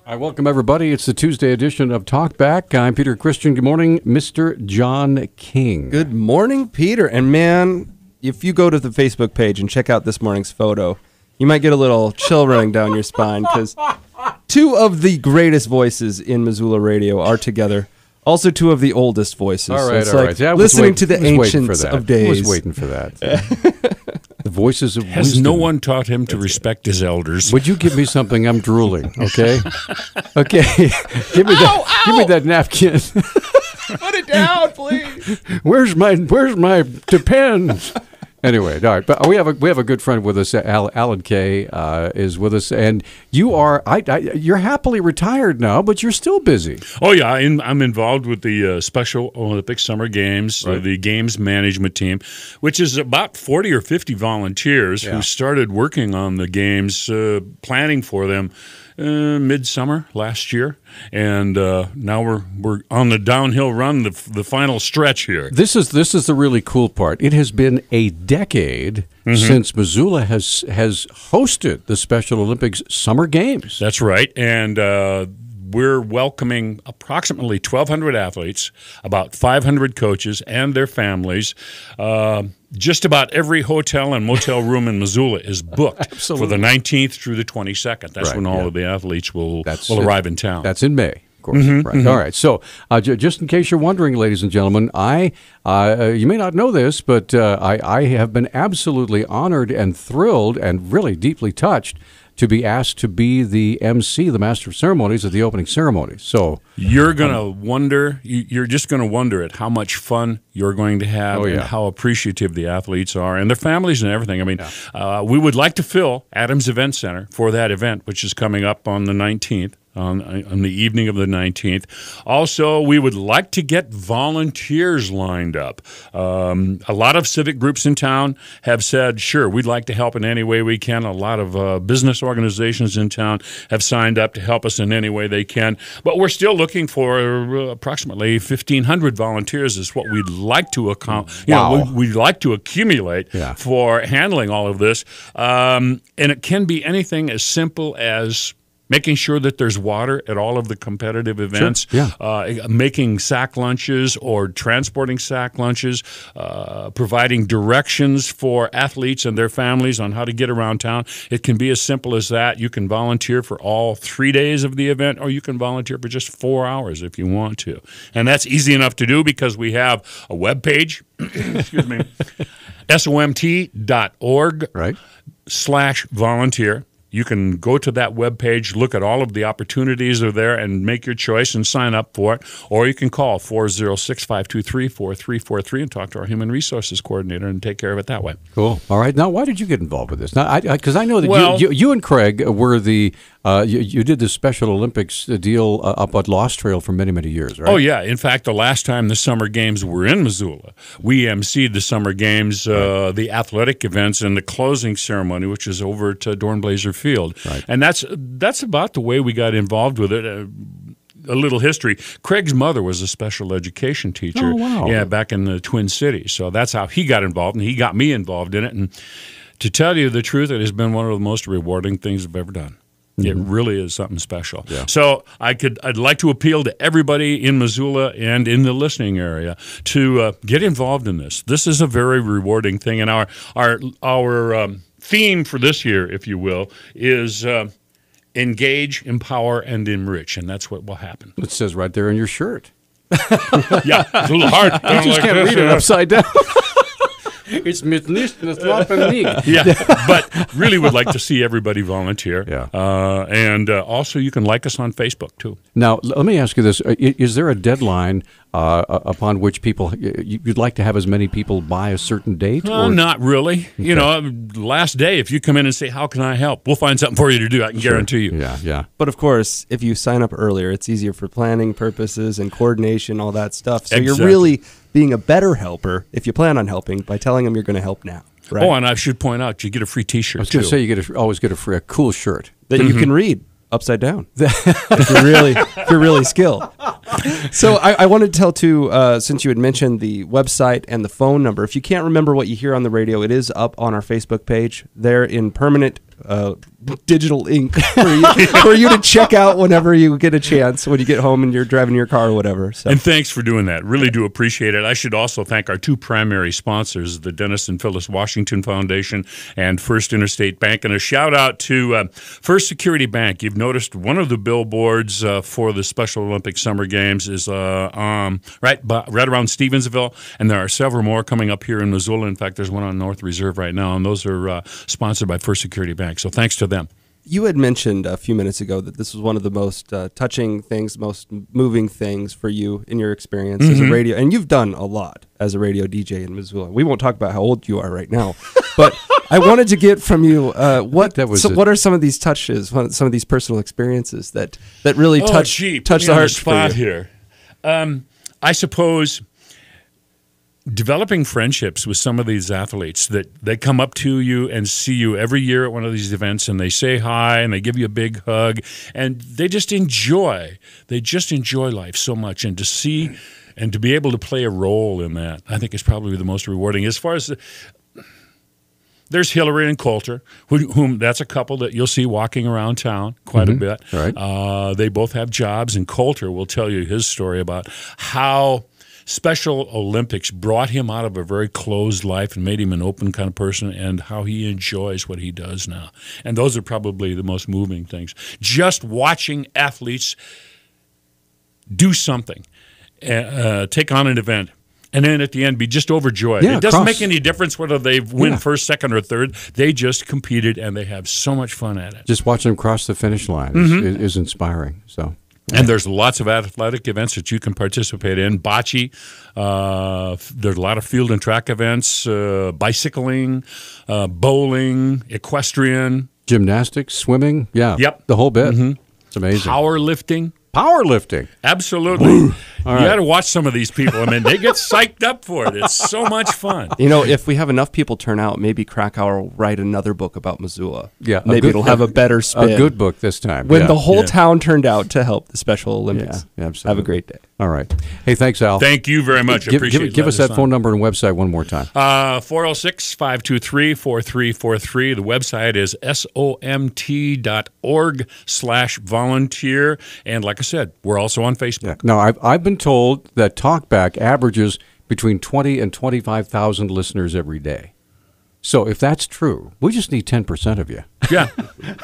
I welcome everybody. It's the Tuesday edition of Talkback. I'm Peter Christian. Good morning, Mr. John King. Good morning, Peter. And man, if you go to the Facebook page and check out this morning's photo, you might get a little chill running down your spine because two of the greatest voices in Missoula radio are together. Also, two of the oldest voices. All right, so it's like listening to the ancients of days. I was waiting for that. The voices of Has wisdom. no one taught him to respect his elders? Would you give me something? I'm drooling. Okay. Okay. Give me that. Give me that napkin. Put it down, please. Where's my Depends. Anyway, all right, but we have a good friend with us. Alan Kay is with us, and you are you're happily retired now, but you're still busy. Oh yeah, I'm involved with the Special Olympics Summer Games, Right. the games management team, which is about 40 or 50 volunteers who started working on the games, planning for them midsummer last year, and now we're on the downhill run, the final stretch here. This is the really cool part. It has been a decade since Missoula has hosted the Special Olympics Summer Games. That's right, and we're welcoming approximately 1,200 athletes, about 500 coaches and their families. Just about every hotel and motel room in Missoula is booked for the 19th through the 22nd. That's when all of the athletes will arrive in town. That's in May. Of course. Right. All right. So, just in case you're wondering, ladies and gentlemen, you may not know this, but I have been absolutely honored and thrilled and really deeply touched to be asked to be the MC, the Master of Ceremonies, of the opening ceremony. So you're gonna wonder. You're just gonna wonder at how much fun you're going to have, and how appreciative the athletes are, and their families and everything. I mean, we would like to fill Adams Event Center for that event, which is coming up on the 19th. On the evening of the 19th. Also, we would like to get volunteers lined up. A lot of civic groups in town have said, sure, we'd like to help in any way we can. A lot of business organizations in town have signed up to help us in any way they can. But we're still looking for approximately 1,500 volunteers is what we'd like to we'd like to accumulate for handling all of this. And it can be anything as simple as making sure that there's water at all of the competitive events, making sack lunches or transporting sack lunches, providing directions for athletes and their families on how to get around town. It can be as simple as that. You can volunteer for all 3 days of the event, or you can volunteer for just 4 hours if you want to. And that's easy enough to do because we have a web page, excuse me, somt.org/volunteer. You can go to that webpage, look at all of the opportunities that are there, and make your choice and sign up for it. Or you can call 406-523-4343 and talk to our Human Resources Coordinator and take care of it that way. Cool. All right. Now, why did you get involved with this? Now, because I know that you and Craig were the you did the Special Olympics deal up at Lost Trail for many, many years, right? Oh, yeah. In fact, the last time the Summer Games were in Missoula, we emceed the Summer Games, the athletic events, and the closing ceremony, which is over at Dornblaser Field. Right. And that's about the way we got involved with it. A little history. Craig's mother was a special education teacher back in the Twin Cities. So that's how he got involved, and he got me involved in it. And to tell you the truth, it has been one of the most rewarding things I've ever done. It really is something special. Yeah. So I'd like to appeal to everybody in Missoula and in the listening area to get involved in this. This is a very rewarding thing, and our theme for this year, if you will, is engage, empower, and enrich, and that's what will happen. It says right there in your shirt. Yeah, it's a little hard. You just can't read it upside down. It's mitnicht, it's not nicht. Yeah, but really would like to see everybody volunteer. Yeah. And also you can like us on Facebook, too. Now, let me ask you this. Is there a deadline upon which you'd like to have as many people by a certain date? Not really. Okay. You know, last day, if you come in and say, how can I help? We'll find something for you to do, I can guarantee you. Yeah. But of course, if you sign up earlier, it's easier for planning purposes and coordination, all that stuff. So you're really being a better helper if you plan on helping by telling them you're going to help now. Right? Oh, and I should point out, you get a free T-shirt, I was going to say, you always get a cool shirt. That you can read upside down if you're really skilled. So I wanted to tell, too, since you had mentioned the website and the phone number, if you can't remember what you hear on the radio, it is up on our Facebook page there in permanent digital ink for you to check out whenever you get a chance, when you get home and you're driving your car or whatever. So. And thanks for doing that. Really do appreciate it. I should also thank our two primary sponsors, the Dennis and Phyllis Washington Foundation and First Interstate Bank. And a shout out to First Security Bank. You've noticed one of the billboards for the Special Olympic Summer Games is right around Stevensville, and there are several more coming up here in Missoula. In fact, there's one on North Reserve right now, and those are sponsored by First Security Bank. So thanks to them. You had mentioned a few minutes ago that this was one of the most touching things, most moving things for you in your experience as a radio, and you've done a lot as a radio DJ in Missoula. We won't talk about how old you are right now, but I wanted to get from you what are some of these touches, some of these personal experiences that really touch the heart spot here. I suppose developing friendships with some of these athletes that they come up to you and see you every year at one of these events, and they say hi and they give you a big hug, and they just enjoy life so much, and to see and to be able to play a role in that, I think is probably the most rewarding. As far as there's Hillary and Coulter, whom that's a couple that you'll see walking around town quite a bit. Right. They both have jobs, and Coulter will tell you his story about how Special Olympics brought him out of a very closed life and made him an open kind of person, and how he enjoys what he does now. And those are probably the most moving things. Just watching athletes do something, take on an event, and then at the end be just overjoyed. Yeah, it doesn't make any difference whether they win first, second, or third. They just competed, and they have so much fun at it. Just watching them cross the finish line is inspiring. So. And there's lots of athletic events that you can participate in. Bocce, there's a lot of field and track events, bicycling, bowling, equestrian. Gymnastics, swimming, Yep. The whole bit. It's amazing. Powerlifting. Powerlifting. Absolutely. You got to watch some of these people. I mean, they get psyched up for it. It's so much fun. You know, if we have enough people turn out, maybe Krakauer will write another book about Missoula. Yeah, maybe it'll have a better spin. A good book this time. When the whole town turned out to help the Special Olympics. Yeah, absolutely. Have a great day. All right. Hey, thanks, Al. Thank you very much. Appreciate it. Give us that phone number and website one more time. 406-523-4343. The website is somt.org/volunteer. And like I said, we're also on Facebook. Yeah. Now, I've been told that Talkback averages between 20 and 25,000 listeners every day. So if that's true, we just need 10% of you. Yeah.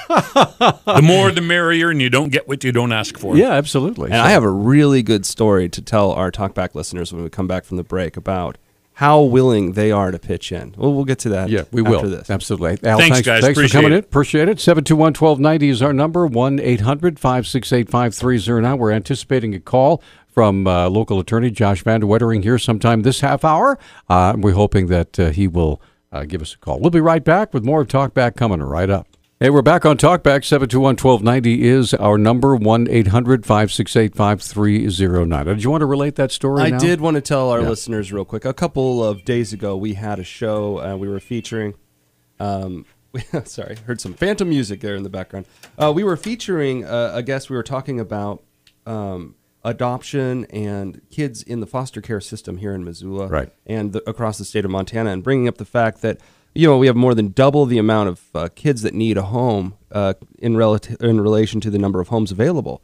The more the merrier, and you don't get what you don't ask for. Yeah, absolutely. And I have a really good story to tell our Talkback listeners when we come back from the break about how willing they are to pitch in. Well, we'll get to that. Yeah, we after will. This. Absolutely. Al, thanks guys. Thanks for coming in. It. Appreciate it. 721-1290 is our number, 1-800-568-5309. We're anticipating a call from local attorney Josh Van Der Wettering here sometime this half hour. We're hoping that he will give us a call. We'll be right back with more of Talkback coming right up. Hey, we're back on Talkback. 721-1290 is our number, 1-800-568-5309. Did you want to relate that story I now? did want to tell our listeners real quick. A couple of days ago, we had a show we were featuring. Sorry, heard some phantom music there in the background. We were featuring a guest. We were talking about adoption and kids in the foster care system here in Missoula and across the state of Montana, and bringing up the fact that we have more than double the amount of kids that need a home in relation to the number of homes available.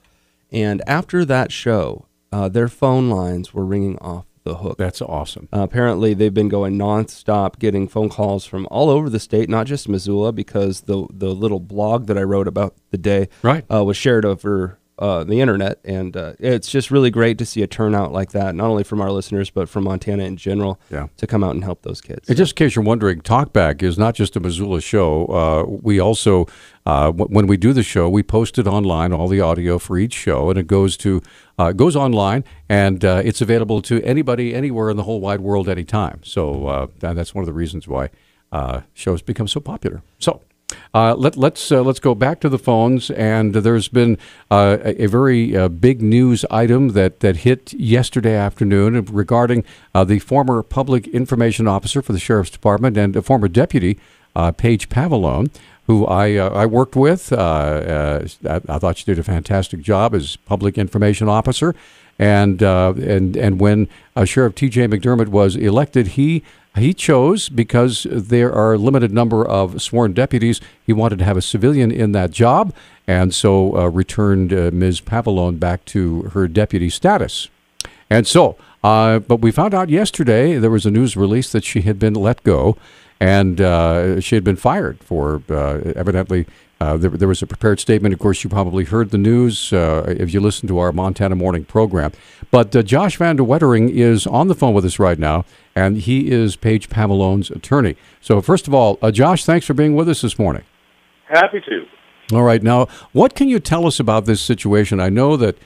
And after that show, their phone lines were ringing off the hook. That's awesome. Apparently, they've been going nonstop, getting phone calls from all over the state, not just Missoula, because the little blog that I wrote about the day was shared over the internet, and it's just really great to see a turnout like that, not only from our listeners but from Montana in general, to come out and help those kids. And just in case you're wondering, Talkback is not just a Missoula show. We also, when we do the show, we post it online, all the audio for each show, and it goes online, and it's available to anybody, anywhere in the whole wide world, anytime. So that's one of the reasons why shows become so popular. So. Let's go back to the phones, and there's been a very big news item that hit yesterday afternoon regarding the former public information officer for the Sheriff's Department and a former deputy, Paige Pavalone, who I worked with. I thought she did a fantastic job as public information officer, and when Sheriff T.J. McDermott was elected, he He chose, because there are a limited number of sworn deputies, he wanted to have a civilian in that job, and so returned Ms. Pavalone back to her deputy status. And so, but we found out yesterday, there was a news release that she had been let go, and she had been fired for evidently. There was a prepared statement. Of course, you probably heard the news if you listened to our Montana Morning program. But Josh Van de Wettering is on the phone with us right now, and he is Paige Pavalone's attorney. So first of all, Josh, thanks for being with us this morning. Happy to. All right. Now, what can you tell us about this situation? I know that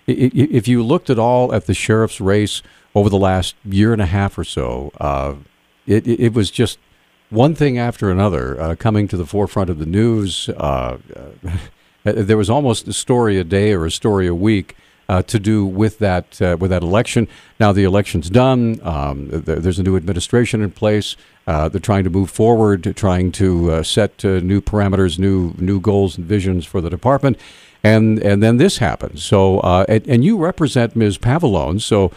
if you looked at all at the sheriff's race over the last year and a half or so, it was just one thing after another coming to the forefront of the news. There was almost a story a day or a story a week to do with that election. Now the election's done. There's a new administration in place. They're trying to move forward, trying to set new parameters, new goals and visions for the department. And then this happens. So and you represent Ms. Pavalone. So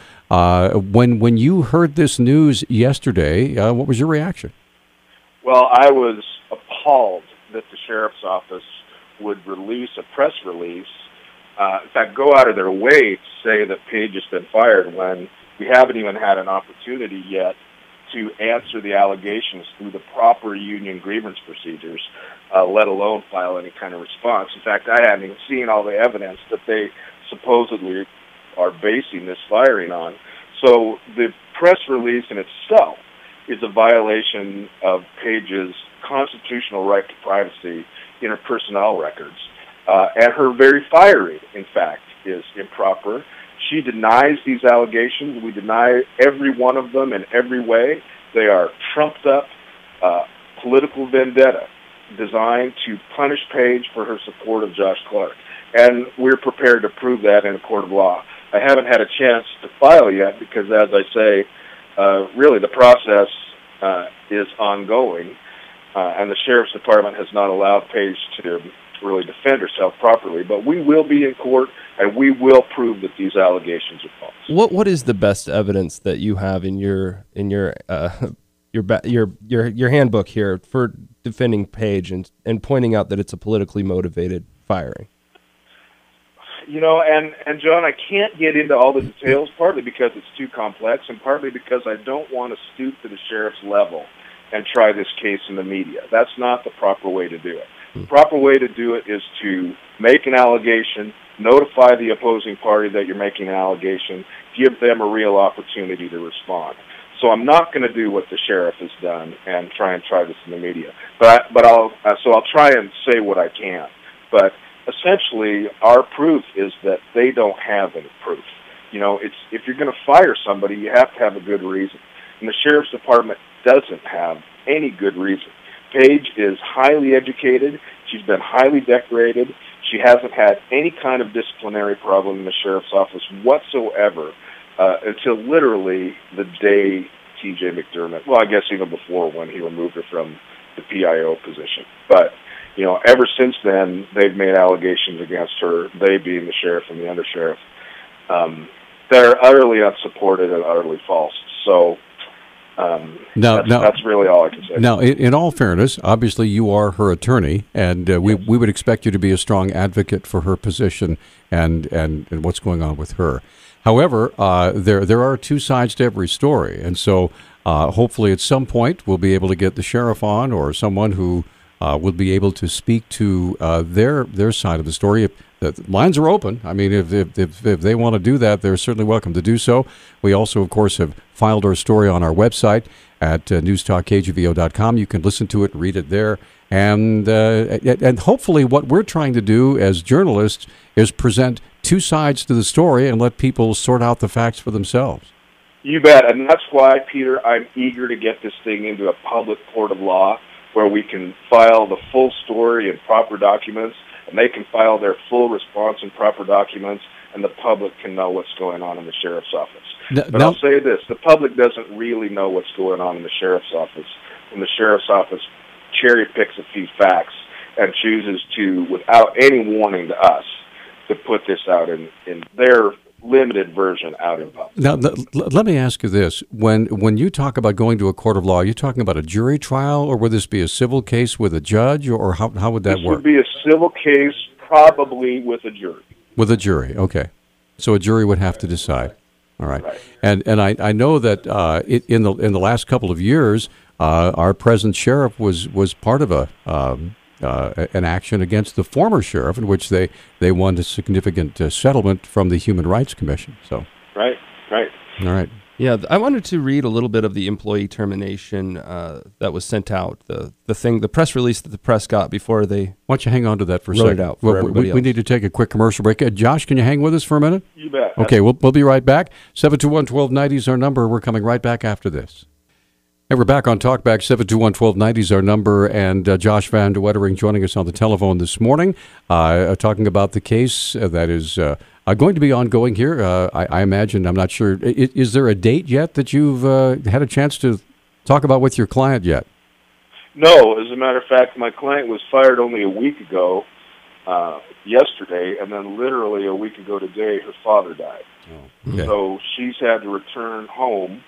when you heard this news yesterday, what was your reaction? Well, I was appalled that the sheriff's office would release a press release, in fact, go out of their way to say that Paige has been fired when we haven't even had an opportunity yet to answer the allegations through the proper union grievance procedures, let alone file any kind of response. In fact, I haven't even seen all the evidence that they supposedly are basing this firing on. So the press release in itself is a violation of Paige's constitutional right to privacy in her personnel records. And her very firing, in fact, is improper. She denies these allegations. We deny every one of them in every way. They are trumped up political vendetta designed to punish Paige for her support of Josh Clark. And we're prepared to prove that in a court of law. I haven't had a chance to file yet because, as I say, really the process is ongoing, and the Sheriff's Department has not allowed Paige to really defend herself properly. But we will be in court, and we will prove that these allegations are false. What is the best evidence that you have in your handbook here for defending Paige and pointing out that it's a politically motivated firing? You know, and John, I can't get into all the details, partly because it's too complex, and partly because I don't want to stoop to the sheriff's level and try this case in the media. That's not the proper way to do it. The proper way to do it is to make an allegation, notify the opposing party that you're making an allegation, give them a real opportunity to respond. So I'm not going to do what the sheriff has done and try this in the media. But I'll try and say what I can. But essentially, our proof is that they don't have any proof. You know, if you're going to fire somebody, you have to have a good reason. And the Sheriff's Department doesn't have any good reason. Paige is highly educated. She's been highly decorated. She hasn't had any kind of disciplinary problem in the Sheriff's office whatsoever until literally the day T.J. McDermott, well, I guess even before when he removed her from the PIO position. But you know, ever since then, they've made allegations against her, they being the sheriff and the undersheriff, that are utterly unsupported and utterly false. So that's really all I can say. Now, in all fairness, obviously you are her attorney, and we would expect you to be a strong advocate for her position and what's going on with her. However, there are two sides to every story, and so hopefully at some point we'll be able to get the sheriff on or someone who will be able to speak to their side of the story. The lines are open. I mean, if they want to do that, they're certainly welcome to do so. We also, of course, have filed our story on our website at newstalkkgvo.com. You can listen to it and read it there. And hopefully what we're trying to do as journalists is present two sides to the story and let people sort out the facts for themselves. You bet. And that's why, Peter, I'm eager to get this thing into a public court of law where we can file the full story in proper documents, and they can file their full response in proper documents, and the public can know what's going on in the sheriff's office. But I'll say this, the public doesn't really know what's going on in the sheriff's office. When the sheriff's office cherry picks a few facts and chooses to, without any warning to us, to put this out in their limited version out in public. Now, let me ask you this. When you talk about going to a court of law, are you talking about a jury trial, or would this be a civil case with a judge, or how would that work? This would be a civil case, probably with a jury. With a jury, okay. So a jury would have to decide. All right. And I know that in the last couple of years, our present sheriff was part of an action against the former sheriff in which they won a significant settlement from the Human Rights Commission. So Right. All right. Yeah, I wanted to read a little bit of the employee termination that was sent out, the press release that the press got before they. Why don't you hang on to that for a wrote second? it out for everybody We need to take a quick commercial break. Josh, can you hang with us for a minute? You bet. Okay, we'll be right back. 721-1290 is our number. We're coming right back after this. Hey, we're back on Talkback. 721-1290 is our number, and Josh Van de Wettering joining us on the telephone this morning, talking about the case that is going to be ongoing here. I imagine, I'm not sure, is there a date yet that you've had a chance to talk about with your client yet? No, as a matter of fact, my client was fired only a week ago, yesterday, and then literally a week ago today, her father died. Oh, okay. So she's had to return home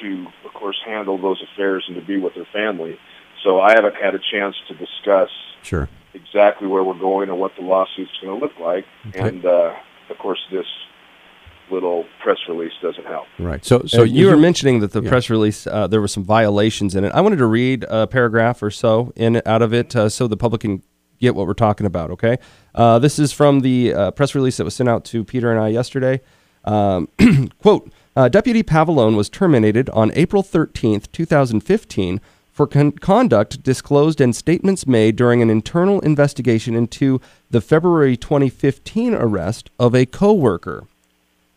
to, of course, handle those affairs and to be with her family. So I haven't had a chance to discuss exactly where we're going and what the lawsuit's going to look like. Okay. And, of course, this little press release doesn't help. Right. So you were mentioning that the press release, there were some violations in it. I wanted to read a paragraph or so out of it so the public can get what we're talking about, okay? This is from the press release that was sent out to Peter and I yesterday. Quote, Deputy Pavalone was terminated on April 13th, 2015 for conduct disclosed and statements made during an internal investigation into the February 2015 arrest of a co-worker.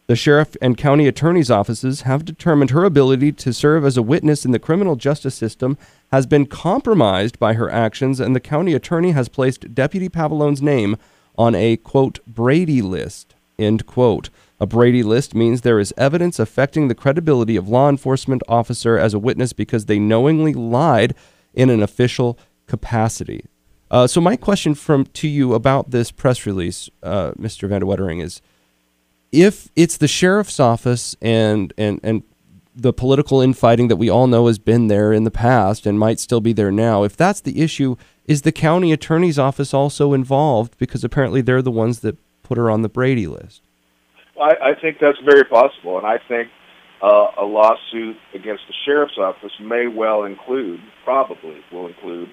The sheriff and county attorney's offices have determined her ability to serve as a witness in the criminal justice system has been compromised by her actions, and the county attorney has placed Deputy Pavalone's name on a, quote, Brady list, end quote. A Brady list means there is evidence affecting the credibility of law enforcement officer as a witness because they knowingly lied in an official capacity. So my question to you about this press release, Mr. Van de Wettering, is if it's the sheriff's office and the political infighting that we all know has been there in the past and might still be there now, if that's the issue, is the county attorney's office also involved because apparently they're the ones that put her on the Brady list? I think that's very possible, and I think a lawsuit against the sheriff's office may well include, probably will include,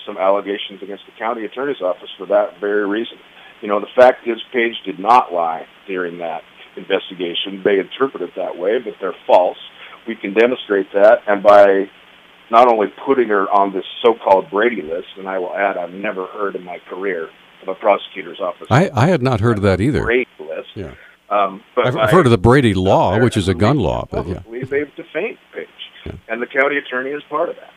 some allegations against the county attorney's office for that very reason. You know, the fact is Paige did not lie during that investigation. They interpret it that way, but they're false. We can demonstrate that, and by not only putting her on this so-called Brady list, and I will add I've never heard in my career of a prosecutor's office. I had not heard of that either. Brady list. Yeah. But I've heard of the Brady law, which is a gun law. But yeah. They've defamed Paige, and the county attorney is part of that.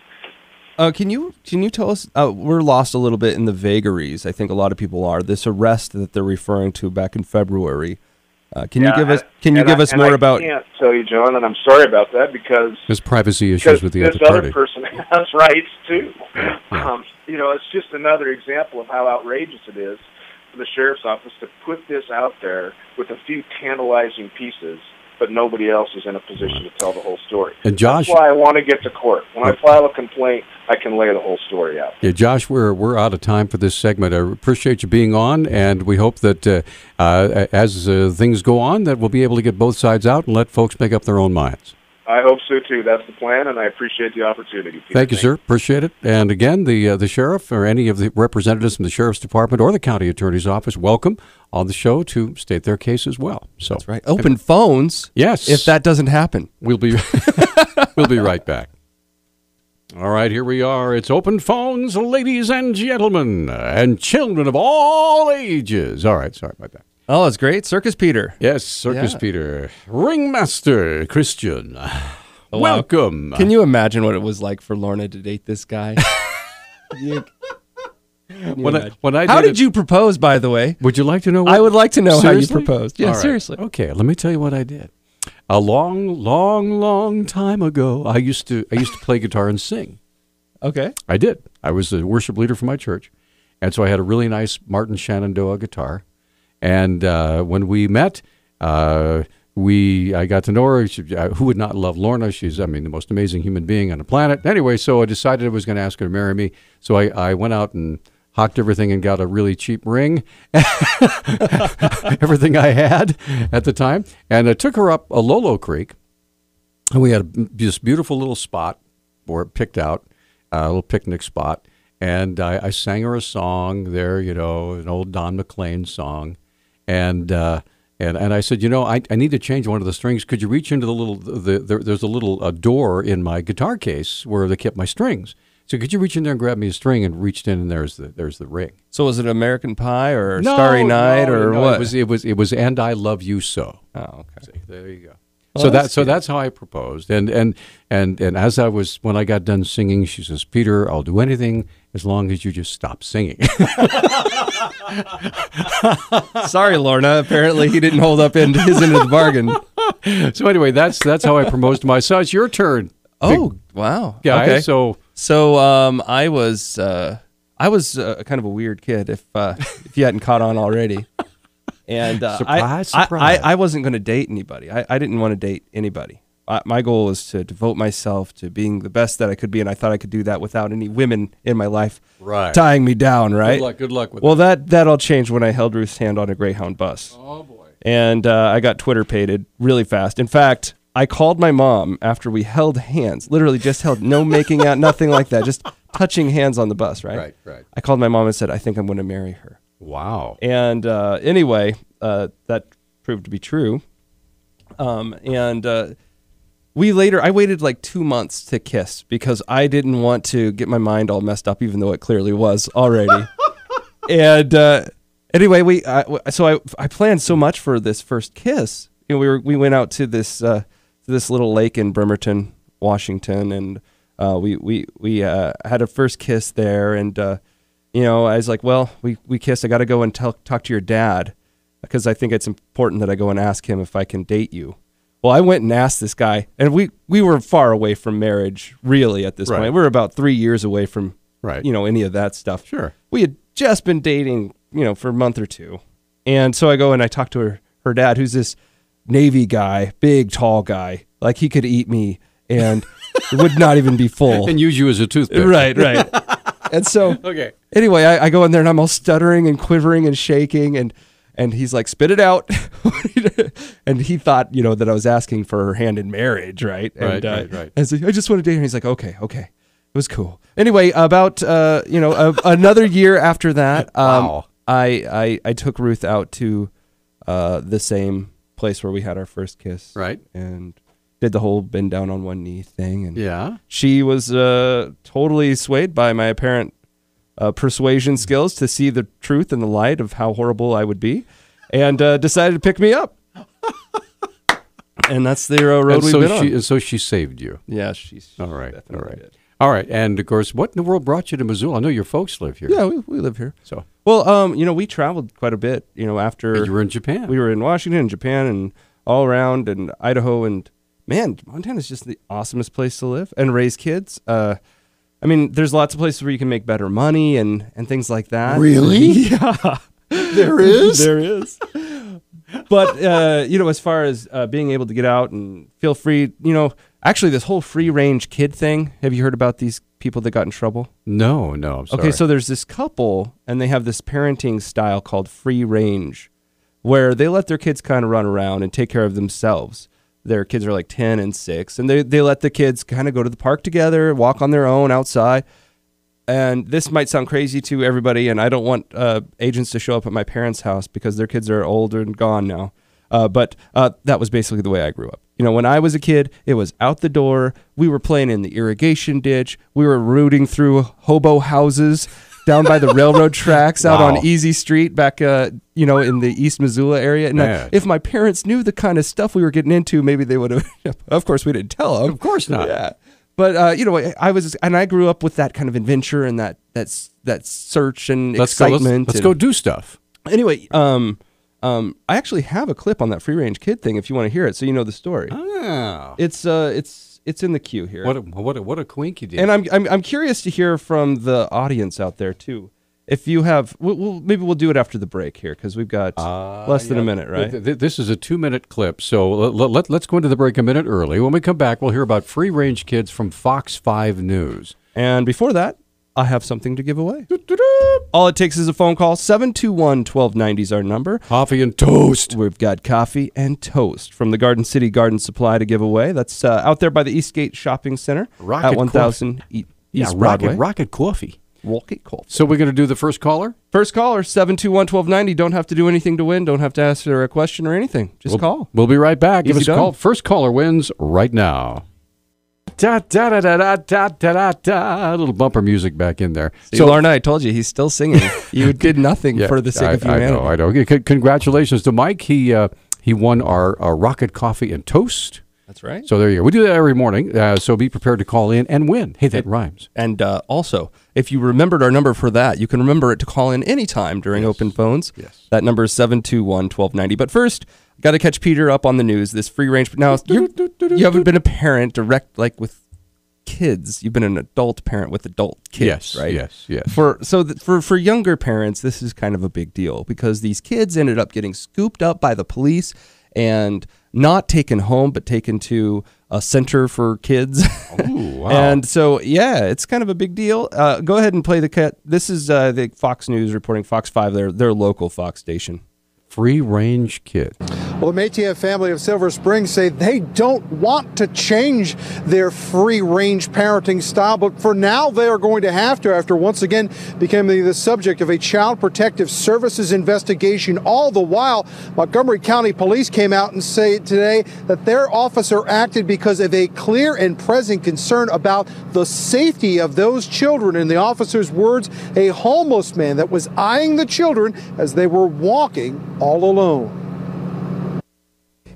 Can you tell us? We're lost a little bit in the vagaries. I think a lot of people are. This arrest that they're referring to back in February. Can you give us more about? I can't tell you, John, and I'm sorry about that because there's privacy issues with the other party. This other person has rights too. Yeah. You know, it's just another example of how outrageous it is for the sheriff's office to put this out there with a few tantalizing pieces, but nobody else is in a position to tell the whole story. And Josh, that's why I want to get to court. When I file a complaint, I can lay the whole story out. Yeah, Josh, we're out of time for this segment. I appreciate you being on, and we hope that as things go on, that we'll be able to get both sides out and let folks make up their own minds. I hope so too. That's the plan, and I appreciate the opportunity. Peter. Thank you, sir. Appreciate it. And again, the sheriff or any of the representatives from the sheriff's department or the county attorney's office, welcome on the show to state their case as well. So that's right. Open phones. Yes. If that doesn't happen, we'll be right back. All right, here we are. It's open phones, ladies and gentlemen, and children of all ages. All right, sorry about that. Oh, that's great. Circus Peter. Yes, Circus Peter. Ringmaster Christian. Oh, welcome. Can you imagine what it was like for Lorna to date this guy? How did you propose, by the way? Would you like to know? I would like to know how you proposed. Yeah, seriously. Okay, let me tell you what I did. A long time ago, I used to play guitar and sing. Okay. I did. I was the worship leader for my church, and so I had a really nice Martin Shenandoah guitar. And when we met, I got to know her. Who would not love Lorna? She's, the most amazing human being on the planet. Anyway, so I decided I was going to ask her to marry me. So I went out and hocked everything and got a really cheap ring, everything I had at the time. And I took her up a Lolo Creek, and we had this beautiful little spot picked out, a little picnic spot. And I sang her a song there, an old Don McLean song. And I said, I need to change one of the strings. Could you reach into the little, there's a little door in my guitar case where they kept my strings. So could you reach in there and grab me a string? And reached in, and there's the ring. So was it American Pie or Starry Night or what? It was And I Love You So. Oh, okay. See, there you go. Well, so that's how I proposed. And as when I got done singing, she says, Peter, I'll do anything as long as you just stop singing. Sorry, Lorna. Apparently he didn't hold up his end of the bargain. So anyway, that's how I proposed to myself. It's your turn. Oh, wow. Guy. Okay. So I was kind of a weird kid if you hadn't caught on already. And surprise. I wasn't going to date anybody. I didn't want to date anybody. My goal was to devote myself to being the best that I could be, and I thought I could do that without any women in my life tying me down, right? Good luck with that. That all changed when I held Ruth's hand on a Greyhound bus. Oh, boy. And I got Twitter pated really fast. In fact, I called my mom after we held hands, literally just held, no making out, nothing like that, just touching hands on the bus, right? Right. I called my mom and said, I think I'm going to marry her. Wow. And anyway, that proved to be true. I waited like 2 months to kiss because I didn't want to get my mind all messed up, even though it clearly was already. And anyway, I planned so much for this first kiss. We went out to this little lake in Bremerton, Washington, and we had a first kiss there. And I was like, well, we kissed. I got to go and talk to your dad because I think it's important that I go and ask him if I can date you. Well, I went and asked this guy, and we were far away from marriage, really, at this point. We were about 3 years away from, any of that stuff. Sure. We had just been dating, for a month or two. And so I go and I talk to her dad, who's this Navy guy, big, tall guy. Like, he could eat me, and it would not even be full. And use you as a toothpick. Right. And so, anyway, I go in there, and I'm all stuttering and quivering and shaking, and he's like, spit it out. And he thought, that I was asking for her hand in marriage, right? And, right. I said, I just want to date her. And he's like, okay. It was cool. Anyway, about, another year after that, wow. I took Ruth out to the same place where we had our first kiss. Right. And did the whole bend down on one knee thing. And she was totally swayed by my apparent persuasion skills to see the truth and the light of how horrible I would be, and decided to pick me up. And that's the road we've been on. So she saved you. Yeah, she's all right. Did. All right. And of course, what in the world brought you to Missoula? I know your folks live here. Yeah, we live here. So, well, we traveled quite a bit. After you were in Japan, we were in Washington and Japan and all around, and Idaho, and man, Montana's just the awesomest place to live and raise kids. There's lots of places where you can make better money and things like that. Really? Yeah. There is? There is. But, as far as being able to get out and feel free, actually this whole free-range kid thing, have you heard about these people that got in trouble? No, I'm sorry. Okay, so there's this couple, and they have this parenting style called free range, where they let their kids kind of run around and take care of themselves. Their kids are like 10 and 6, and they let the kids kind of go to the park together, walk on their own outside. And this might sound crazy to everybody, and I don't want agents to show up at my parents' house because their kids are older and gone now. But that was basically the way I grew up. When I was a kid, it was out the door. We were playing in the irrigation ditch. We were rooting through hobo houses down by the railroad tracks out on Easy Street back, in the East Missoula area. And if my parents knew the kind of stuff we were getting into, maybe they would have. Of course, we didn't tell them. Of course not. Yeah. But I grew up with that kind of adventure and that search and excitement. Let's go do stuff. Anyway, I actually have a clip on that free range kid thing if you want to hear it, so you know the story. Oh. It's in the queue here. What a quink you did. And I'm curious to hear from the audience out there too. If you have, maybe we'll do it after the break here because we've got less than a minute, right? This is a 2-minute clip, so let's go into the break a minute early. When we come back, we'll hear about free-range kids from Fox 5 News. And before that, I have something to give away. All it takes is a phone call. 721-1290 is our number. Coffee and toast. We've got coffee and toast from the Garden City Garden Supply to give away. That's out there by the Eastgate Shopping Center at 1000 East Broadway. Rocket Coffee. Rocket Coffee. So we're going to do the first caller? First caller, 721-1290. Don't have to do anything to win. Don't have to answer a question or anything. Just call. We'll be right back. Give us Easy a done. call. First caller wins right now. Da da da da da da da da. A little bumper music back in there. So Lorna, I told you he's still singing. You did nothing for the sake of humanity. I know. Congratulations to Mike. He won our Rocket Coffee and Toast. That's right. So there you go. We do that every morning. So be prepared to call in and win. Hey, that rhymes. And also, if you remembered our number for that, you can remember it to call in anytime during open phones. Yes. That number is 721-1290. But first, got to catch Peter up on the news. This free range. Now, you haven't been a parent direct like with kids. You've been an adult parent with adult kids, right? Yes. For younger parents, this is kind of a big deal because these kids ended up getting scooped up by the police and not taken home, but taken to a center for kids. Ooh, wow. And so, it's kind of a big deal. Go ahead and play the cut. This is the Fox News reporting, Fox 5, their local Fox station. Free-range kid. Well, the Métis family of Silver Springs say they don't want to change their free-range parenting style, but for now they are going to have to after once again becoming the subject of a Child Protective Services investigation. All the while, Montgomery County Police came out and say today that their officer acted because of a clear and present concern about the safety of those children. In the officer's words, a homeless man that was eyeing the children as they were walking all alone.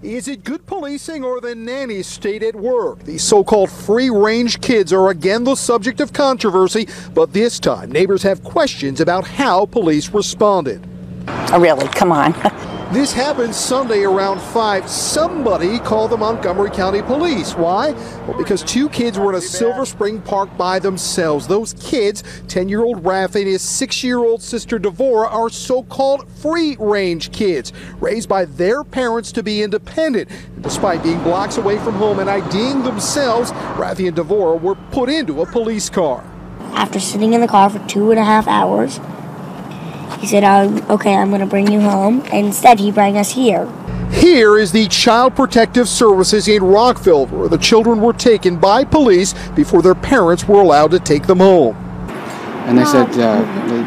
Is it good policing or the nanny state at work? These so-called free-range kids are again the subject of controversy, but this time neighbors have questions about how police responded. Oh, really? Come on. This happened Sunday around 5. Somebody called the Montgomery County Police. Why? Well, because 2 kids were in a Silver Spring park by themselves. Those kids, 10-year-old Raph and his 6-year-old sister Devora, are so-called free-range kids, raised by their parents to be independent. And despite being blocks away from home and IDing themselves, Raph and Devora were put into a police car. After sitting in the car for 2.5 hours, he said, okay, I'm going to bring you home. And instead, he brought us here. Here is the Child Protective Services in Rockville, where the children were taken by police before their parents were allowed to take them home. And they said,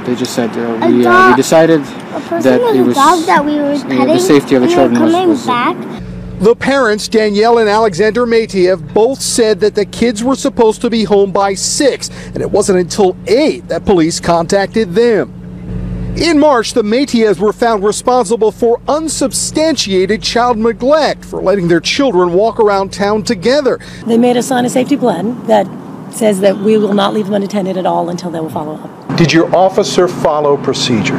they just said, we decided that it was the safety of the children was back. The parents, Danielle and Alexander Métis, both said that the kids were supposed to be home by 6, and it wasn't until 8 that police contacted them. In March, the Métis were found responsible for unsubstantiated child neglect for letting their children walk around town together. They made us sign a safety plan that says that we will not leave them unattended at all until they will follow up. Did your officer follow procedure?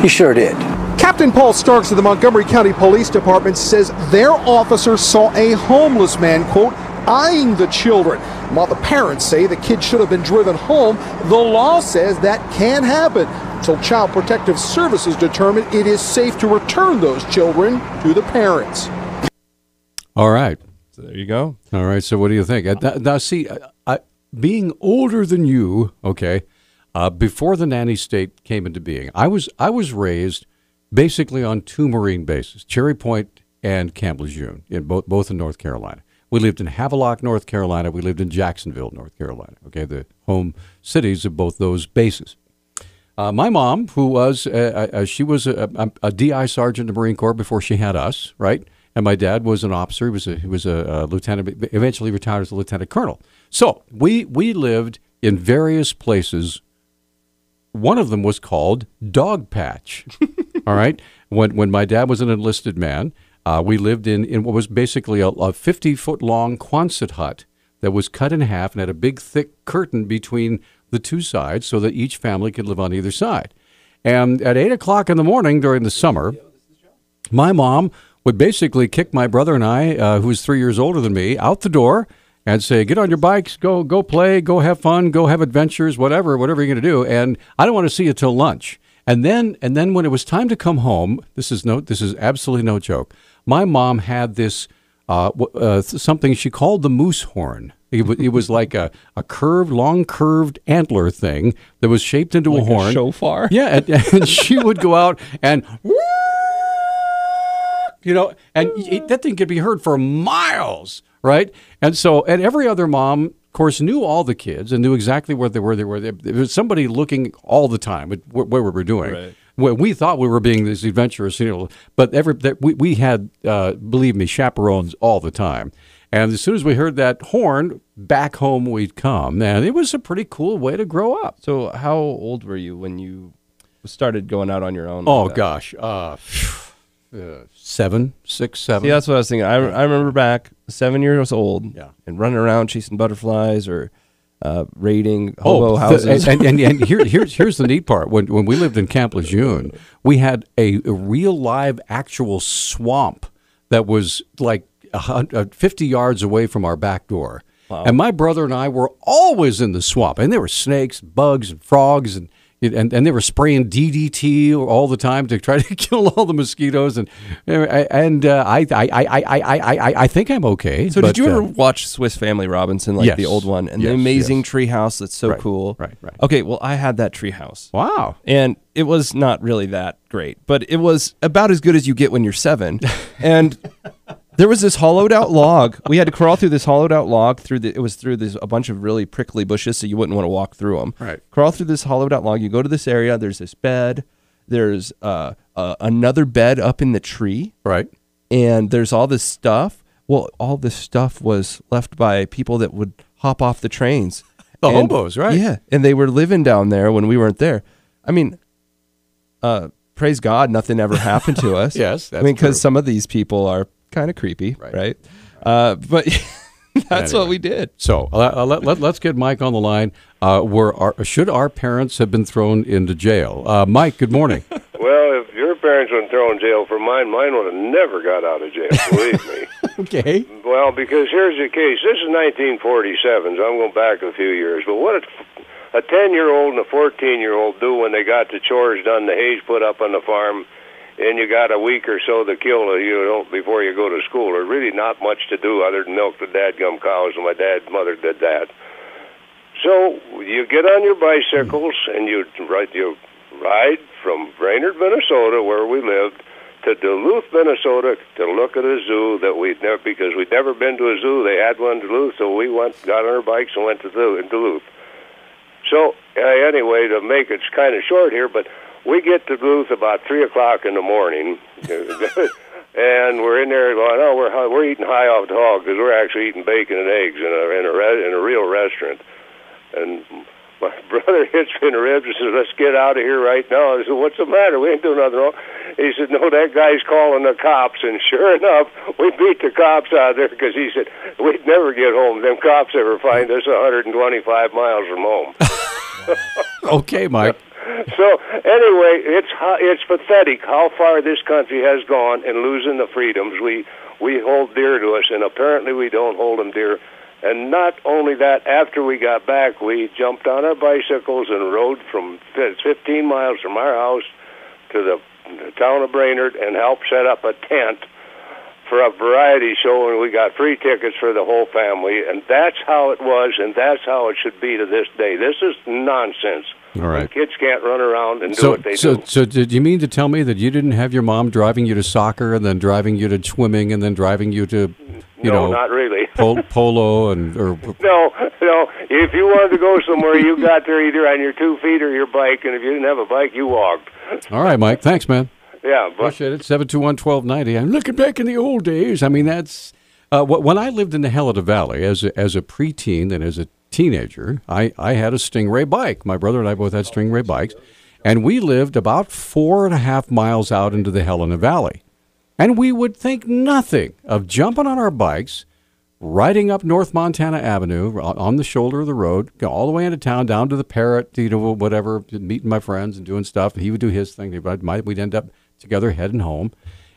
He sure did. Captain Paul Starks of the Montgomery County Police Department says their officer saw a homeless man, quote, eyeing the children. While the parents say the kid should have been driven home, the law says that can happen until Child Protective Services determine it is safe to return those children to the parents. All right. So there you go. All right. So what do you think? Now, see, being older than you, okay, before the nanny state came into being, I was raised basically on 2 Marine bases, Cherry Point and Camp Lejeune, in both in North Carolina. We lived in Havelock, North Carolina. We lived in Jacksonville, North Carolina. Okay, the home cities of both those bases. My mom, who was she was a DI sergeant in the Marine Corps before she had us, right? And my dad was an officer. He was a lieutenant, eventually retired as a lieutenant colonel. So we lived in various places. One of them was called Dog Patch. All right, when my dad was an enlisted man. We lived in what was basically a 50-foot long Quonset hut that was cut in half and had a big, thick curtain between the 2 sides so that each family could live on either side. And at 8 o'clock in the morning during the summer, my mom would basically kick my brother and I, who was 3 years older than me, out the door and say, get on your bikes, go play, go have fun, go have adventures, whatever you're going to do. And I don't want to see you till lunch. And then when it was time to come home, this is absolutely no joke. My mom had this something she called the moose horn. It was like a long curved antler thing that was shaped into a horn. A shofar? Yeah, and she would go out and, that thing could be heard for miles, right? And every other mom, of course, knew all the kids and knew exactly where they were. There was somebody looking all the time at what we were doing. Right. We thought we were being this adventurous, but we had, believe me, chaperones all the time. And as soon as we heard that horn, back home we'd come. And it was a pretty cool way to grow up. So how old were you when you started going out on your own? Oh, gosh. 7, 6, 7. See, that's what I was thinking. I remember back 7 years old and running around chasing butterflies or raiding hobo houses. And here's the neat part. When we lived in Camp Lejeune, we had a real live actual swamp that was like 50 yards away from our back door. Wow. And my brother and I were always in the swamp. And there were snakes, bugs, and frogs, and they were spraying DDT all the time to try to kill all the mosquitoes. And I think I'm okay. So did you ever watch Swiss Family Robinson, like the old one, and the amazing tree house that's so cool? Right. Okay, well, I had that tree house. Wow. And it was not really that great, but it was about as good as you get when you're 7. And there was this hollowed out log. We had to crawl through this hollowed out log through a bunch of really prickly bushes, so you wouldn't want to walk through them. Right. Crawl through this hollowed out log. You go to this area. There's this bed. There's another bed up in the tree. Right. And there's all this stuff. Well, all this stuff was left by people that would hop off the trains. The hobos, right? Yeah, and they were living down there when we weren't there. I mean, praise God, nothing ever happened to us. Yes, that's because some of these people are kind of creepy, right? But that's what we did. So let's get Mike on the line. Should our parents have been thrown into jail? Mike, good morning. Well, if your parents were thrown in jail for mine would have never got out of jail, believe me. Okay. Well, because here's the case. This is 1947, so I'm going back a few years. But what did a 10-year-old and a 14-year-old do when they got the chores done, the hay's put up on the farm, and you got a week or so to kill before you go to school? There's really not much to do other than milk the dadgum cows, and my mother did that. So you get on your bicycles and you ride from Brainerd, Minnesota, where we lived, to Duluth, Minnesota, to look at a zoo that because we'd never been to a zoo. They had one in Duluth, so we got on our bikes and went to Duluth. So anyway, to make it kind of short here, but we get to Duluth about 3 o'clock in the morning, and we're in there going, we're eating high off the hog because we're actually eating bacon and eggs in a real restaurant. And my brother hits me in the ribs and says, let's get out of here right now. I said, what's the matter? We ain't doing nothing wrong. He said, no, that guy's calling the cops. And sure enough, we beat the cops out there because he said, we'd never get home. Them cops ever find us 125 miles from home. Okay, Mike. So anyway, it's pathetic how far this country has gone in losing the freedoms we hold dear to us, and apparently we don't hold them dear. And not only that, after we got back, we jumped on our bicycles and rode from 15 miles from our house to the town of Brainerd and helped set up a tent for a variety show, and we got free tickets for the whole family. And that's how it was, and that's how it should be to this day. This is nonsense. All right. Kids can't run around and do what they do. So did you mean to tell me that you didn't have your mom driving you to soccer and then driving you to swimming and then driving you to, No, not really. Polo and or No. If you wanted to go somewhere, you got there either on your 2 feet or your bike, and if you didn't have a bike, you walked. All right, Mike. Thanks, man. Yeah, appreciate it. 721-1290. I'm looking back in the old days. I mean, that's when I lived in the Helena Valley as a preteen and as a teenager. I had a Stingray bike. My brother and I both had Stingray bikes, and we lived about 4.5 miles out into the Helena Valley. And we would think nothing of jumping on our bikes, riding up North Montana Avenue on the shoulder of the road, go all the way into town, down to the Parrot, whatever, meeting my friends and doing stuff. And he would do his thing. We'd end up together heading home.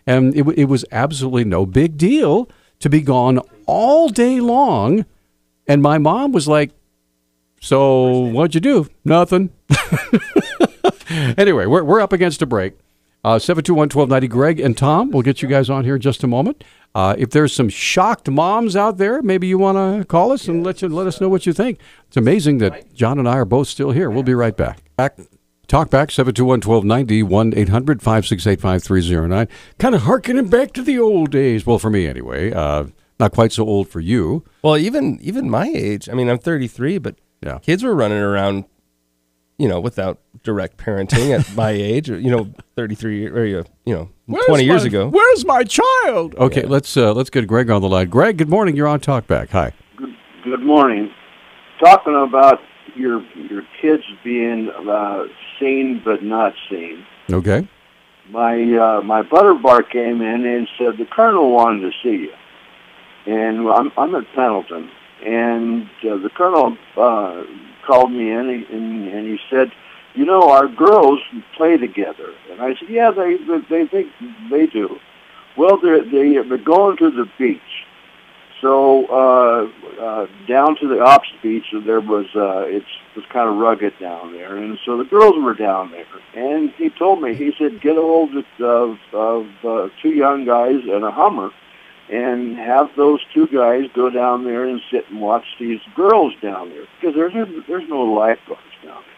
And it was absolutely no big deal to be gone all day long And my mom was like, so what'd you do? Nothing. Anyway, we're up against a break. 721-1290. Greg and Tom, we'll get you guys on here in just a moment. If there's some shocked moms out there, maybe you want to call us and let us know what you think. It's amazing that John and I are both still here. We'll be right back. Talk back, 721-1290, 1-800-568-5309. Kind of harkening back to the old days. Well, for me anyway. Not quite so old for you. Well, even my age. I mean, I'm 33, but kids were running around, without direct parenting at my age, 33 or 20 years ago. Where's my child? Okay, let's get Greg on the line. Greg, good morning. You're on Talkback. Hi. Good morning. Talking about your kids being sane but not sane. Okay. My butter bar came in and said the colonel wanted to see you, and I'm at Pendleton, and the colonel called me in and he said, our girls play together. And I said, yeah, they think they do. Well, they're going to the beach. So down to the ops beach, there was it was kind of rugged down there, and so the girls were down there. And he told me, he said, get a hold of two young guys and a Hummer, and have those two guys go down there and sit and watch these girls down there, because there's no lifeguards down there.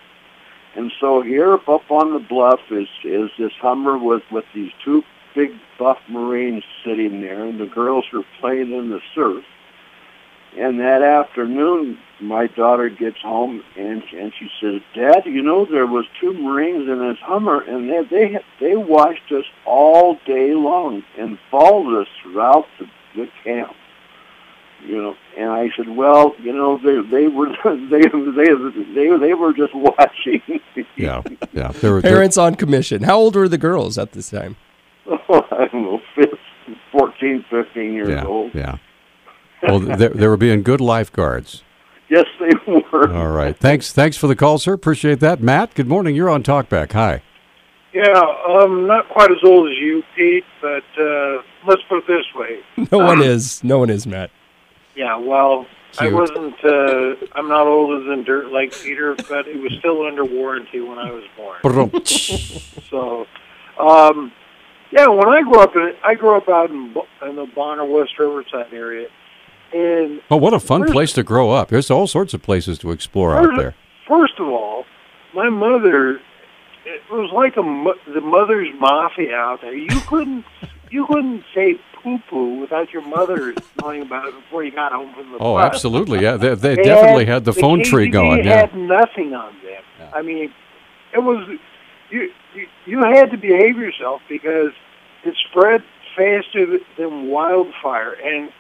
And so here up on the bluff is this Hummer with these two big buff Marines sitting there, and the girls are playing in the surf. And that afternoon, my daughter gets home, and she says, Dad, there was two Marines in this Hummer, and they watched us all day long and followed us throughout the camp. And I said, well, they were just watching. Yeah. Parents on commission. How old were the girls at this time? Oh, I don't know, 14, 15 years old. Yeah. Well, they were being good lifeguards. Yes, they were. All right. Thanks for the call, sir. Appreciate that. Matt, good morning. You're on Talkback. Hi. Yeah, not quite as old as you, Pete, but let's put it this way. No one is, Matt. Yeah, well, Cute. I wasn't, I'm not old as in dirt like Peter, but it was still under warranty when I was born. So, when I grew up out in the Bonner, West Riverside area. And what a fun place to grow up. There's all sorts of places to explore out there. First of all, my mother, it was like the mother's mafia out there. You couldn't say poo-poo without your mother knowing about it before you got home from the bus. Absolutely. Yeah, they definitely had the phone tree going. They had nothing on them. Yeah. I mean, it was, you had to behave yourself because it spread faster than wildfire. And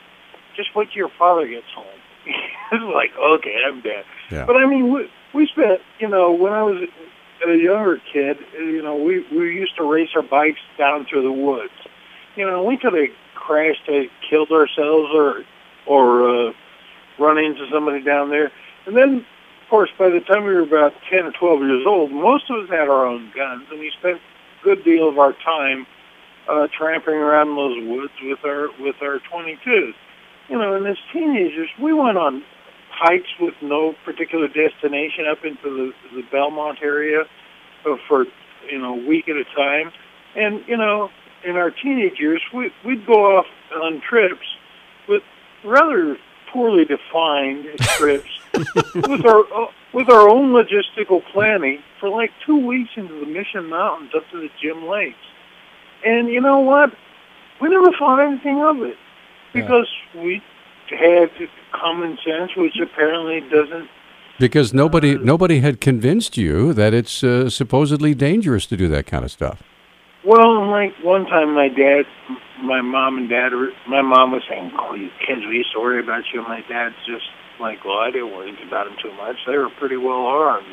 just wait till your father gets home. It's like, okay, I'm dead. Yeah. But I mean, we spent, when I was a younger kid, we used to race our bikes down through the woods. We could have crashed and killed ourselves or run into somebody down there. And then, of course, by the time we were about 10 or 12 years old, most of us had our own guns, and we spent a good deal of our time tramping around in those woods with our 22s. And as teenagers, we went on hikes with no particular destination up into the Belmont area for, a week at a time. And, in our teenage years, we'd go off on trips with rather poorly defined trips with our own logistical planning for like 2 weeks into the Mission Mountains up to the Jim Lakes. And you know what? We never thought anything of it because we had common sense, which apparently doesn't. Because nobody had convinced you that it's supposedly dangerous to do that kind of stuff. Well, like one time my mom was saying, oh, you kids, we used to worry about you. And my dad's just like, well, I didn't worry about them too much. They were pretty well armed,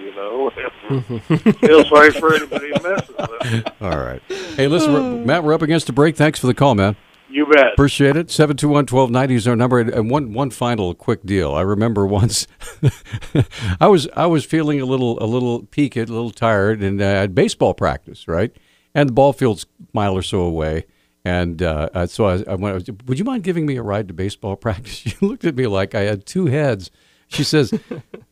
Feel sorry for anybody who messes with them. All right. Hey, listen, Matt, we're up against a break. Thanks for the call, man. You bet. Appreciate it. 721-1290 is our number. And one final quick deal. I remember once I was feeling a little peaked, a little tired, and I had baseball practice, right? And the ball field's a mile or so away. And so I went, would you mind giving me a ride to baseball practice? You looked at me like I had two heads. She says,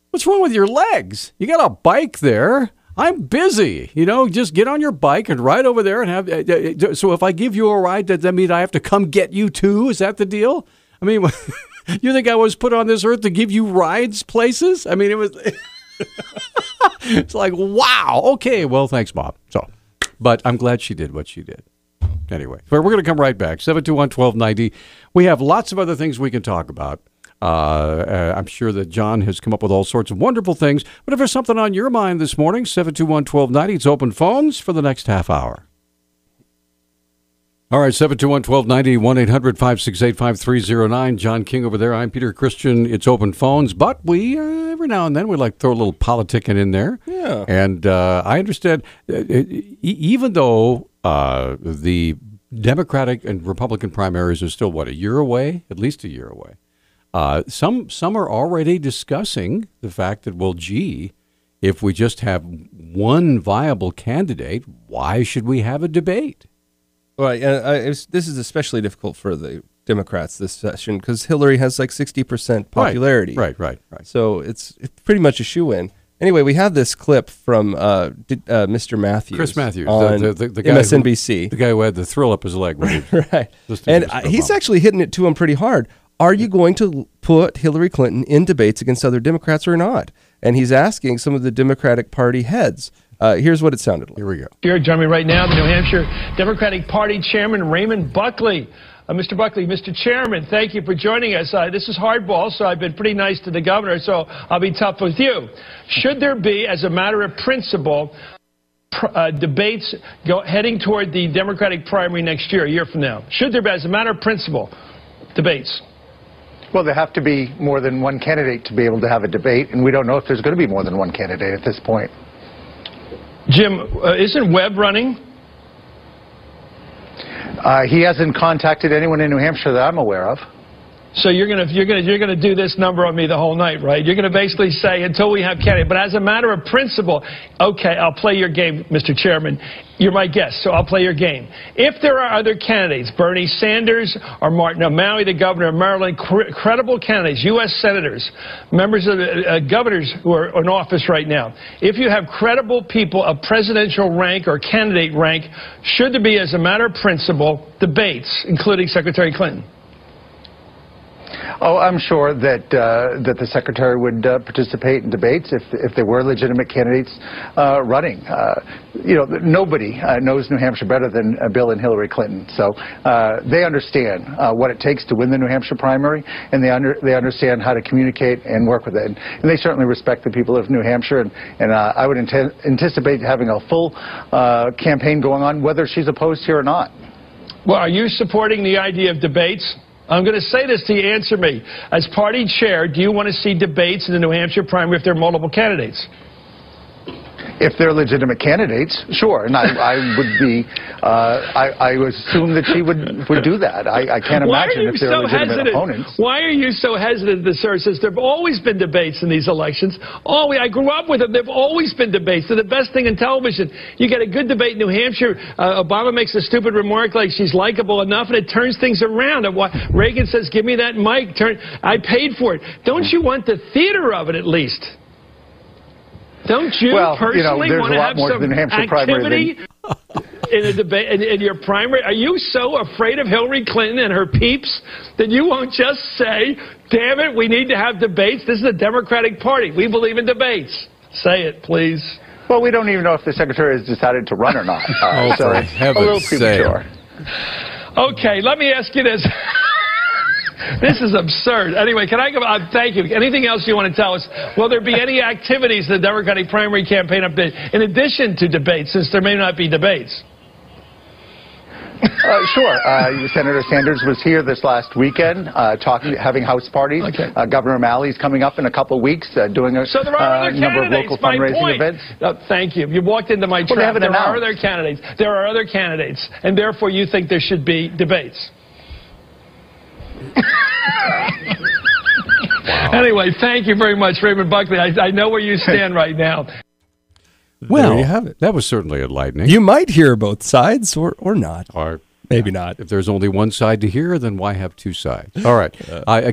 "What's wrong with your legs? You got a bike there. I'm busy. Just get on your bike and ride over there and have. So if I give you a ride, does that mean I have to come get you too? Is that the deal? I mean, you think I was put on this earth to give you rides places? I mean, it was. It's like, wow. Okay, well, thanks, Mom. So, but I'm glad she did what she did. Anyway, we're going to come right back. 721-1290. We have lots of other things we can talk about. I'm sure that John has come up with all sorts of wonderful things. But if there's something on your mind this morning, 721-1290, it's open phones for the next half hour. All right, 721-1290, 1-800-568-5309. John King over there. I'm Peter Christian. It's open phones. But we, every now and then, we like to throw a little politicking in there. Yeah. And I understand, even though the Democratic and Republican primaries are still, a year away? At least a year away. Some are already discussing the fact that, well, gee, if we just have one viable candidate, why should we have a debate? Right, and this is especially difficult for the Democrats this session because Hillary has like 60% popularity. Right. So it's pretty much a shoe-in. Anyway, we have this clip from Mr. Matthews. Chris Matthews, on the guy MSNBC. The guy who had the thrill up his leg. Right. And he's actually hitting it to him pretty hard. Are you going to put Hillary Clinton in debates against other Democrats or not? And he's asking some of the Democratic Party heads. Here's what it sounded like. Here we go. Here, joining me right now, the New Hampshire Democratic Party Chairman Raymond Buckley. Mr. Buckley, Mr. Chairman, thank you for joining us. This is hardball, so I've been pretty nice to the governor, so I'll be tough with you. Should there be, as a matter of principle, debates heading toward the Democratic primary next year, a year from now? Should there be, as a matter of principle, debates? Well, there have to be more than one candidate to be able to have a debate, and we don't know if there's going to be more than one candidate at this point. Jim, isn't Webb running? He hasn't contacted anyone in New Hampshire that I'm aware of. So you're gonna do this number on me the whole night, right? You're gonna basically say until we have candidate. But as a matter of principle, okay, I'll play your game, Mr. Chairman. You're my guest, so I'll play your game. If there are other candidates, Bernie Sanders or Martin O'Malley, the governor of Maryland, credible candidates, U.S. senators, members of the governors who are in office right now, if you have credible people of presidential rank or candidate rank, should there be, as a matter of principle, debates, including Secretary Clinton? Oh, I'm sure that the secretary would participate in debates if there were legitimate candidates running. Nobody knows New Hampshire better than Bill and Hillary Clinton, so they understand what it takes to win the New Hampshire primary, and they understand how to communicate and work with it. And they certainly respect the people of New Hampshire, and I would anticipate having a full campaign going on, whether she's opposed here or not. Well, are you supporting the idea of debates? I'm going to say this to you. Answer me. As party chair, do you want to see debates in the New Hampshire primary if there are multiple candidates? If they're legitimate candidates, sure. And I would be, I would assume that she would do that. I can't imagine if there are legitimate opponents. Why are you so hesitant, sir? Since there have always been debates in these elections. I grew up with them. There have always been debates. They're the best thing in television. You get a good debate in New Hampshire. Obama makes a stupid remark like she's likable enough, and it turns things around. And Reagan says, give me that mic. I paid for it. Don't you want the theater of it at least? Don't you personally want to have some activity in a debate in your primary? Are you so afraid of Hillary Clinton and her peeps that you won't just say, damn it, we need to have debates? This is the Democratic Party. We believe in debates. Say it, please. Well, we don't even know if the secretary has decided to run or not. So a little premature. Okay, let me ask you this. This is absurd. Anyway, can I go? Thank you. Anything else you want to tell us? Will there be any activities in the Democratic primary campaign up there in addition to debates, since there may not be debates? Sure. Senator Sanders was here this last weekend having house parties. Okay. Governor O'Malley's coming up in a couple of weeks doing a number of local fundraising events. Thank you. You walked into my trap. There are other candidates. There are other candidates. And therefore you think there should be debates. Wow. Anyway, thank you very much, Raymond Buckley. I know where you stand right now. Well, there you have it. That was certainly enlightening. You might hear both sides or not. Or Maybe not. If there's only one side to hear, then why have two sides? All right.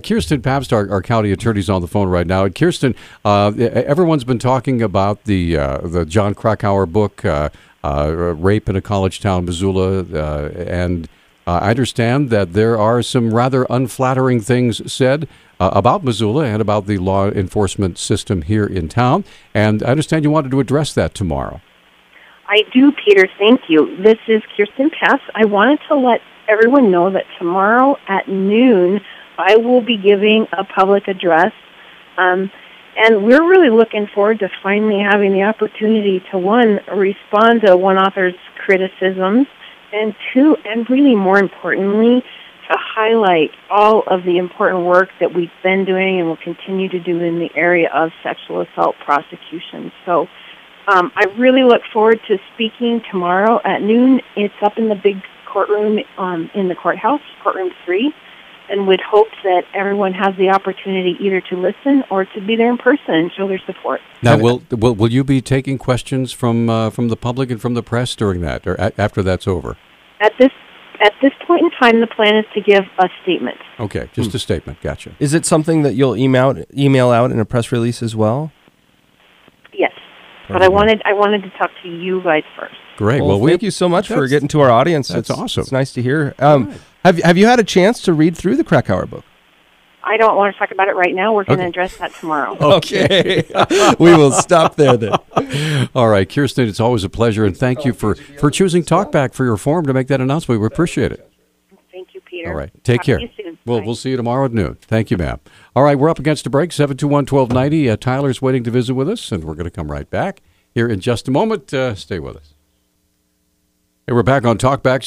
Kirsten Pabst, our county attorney's on the phone right now. And Kirsten, everyone's been talking about the John Krakauer book, Rape in a College Town, Missoula, and I understand that there are some rather unflattering things said about Missoula and about the law enforcement system here in town. And I understand you wanted to address that tomorrow. I do, Peter. Thank you. This is Kirsten Pabst. I wanted to let everyone know that tomorrow at noon, I will be giving a public address. And we're really looking forward to finally having the opportunity to, one, respond to one author's criticisms, and two, and really more importantly, to highlight all of the important work that we've been doing and will continue to do in the area of sexual assault prosecution. So I really look forward to speaking tomorrow at noon. It's up in the big courtroom in the courthouse, courtroom 3, and would hope that everyone has the opportunity either to listen or to be there in person and show their support. Now, will you be taking questions from the public and from the press during that, or after that's over? At this point in time, the plan is to give a statement. Okay, just a statement. Gotcha. Is it something that you'll email out in a press release as well? Yes. But I wanted to talk to you guys first. Great. Well, thank you so much for getting to our audience. That's awesome. It's nice to hear. Have you had a chance to read through the Krakauer book? I don't want to talk about it right now. We're going to address that tomorrow. Okay. We will stop there then. All right, Kirsten, it's always a pleasure, and thank you for choosing Talkback for your forum to make that announcement. We appreciate it. Thank you, Peter. All right. Take care. To you soon. We'll see you tomorrow at noon. Thank you, ma'am. All right, we're up against a break, 721-1290. Tyler's waiting to visit with us, and we're going to come right back here in just a moment. Stay with us. Hey, we're back on Talkback,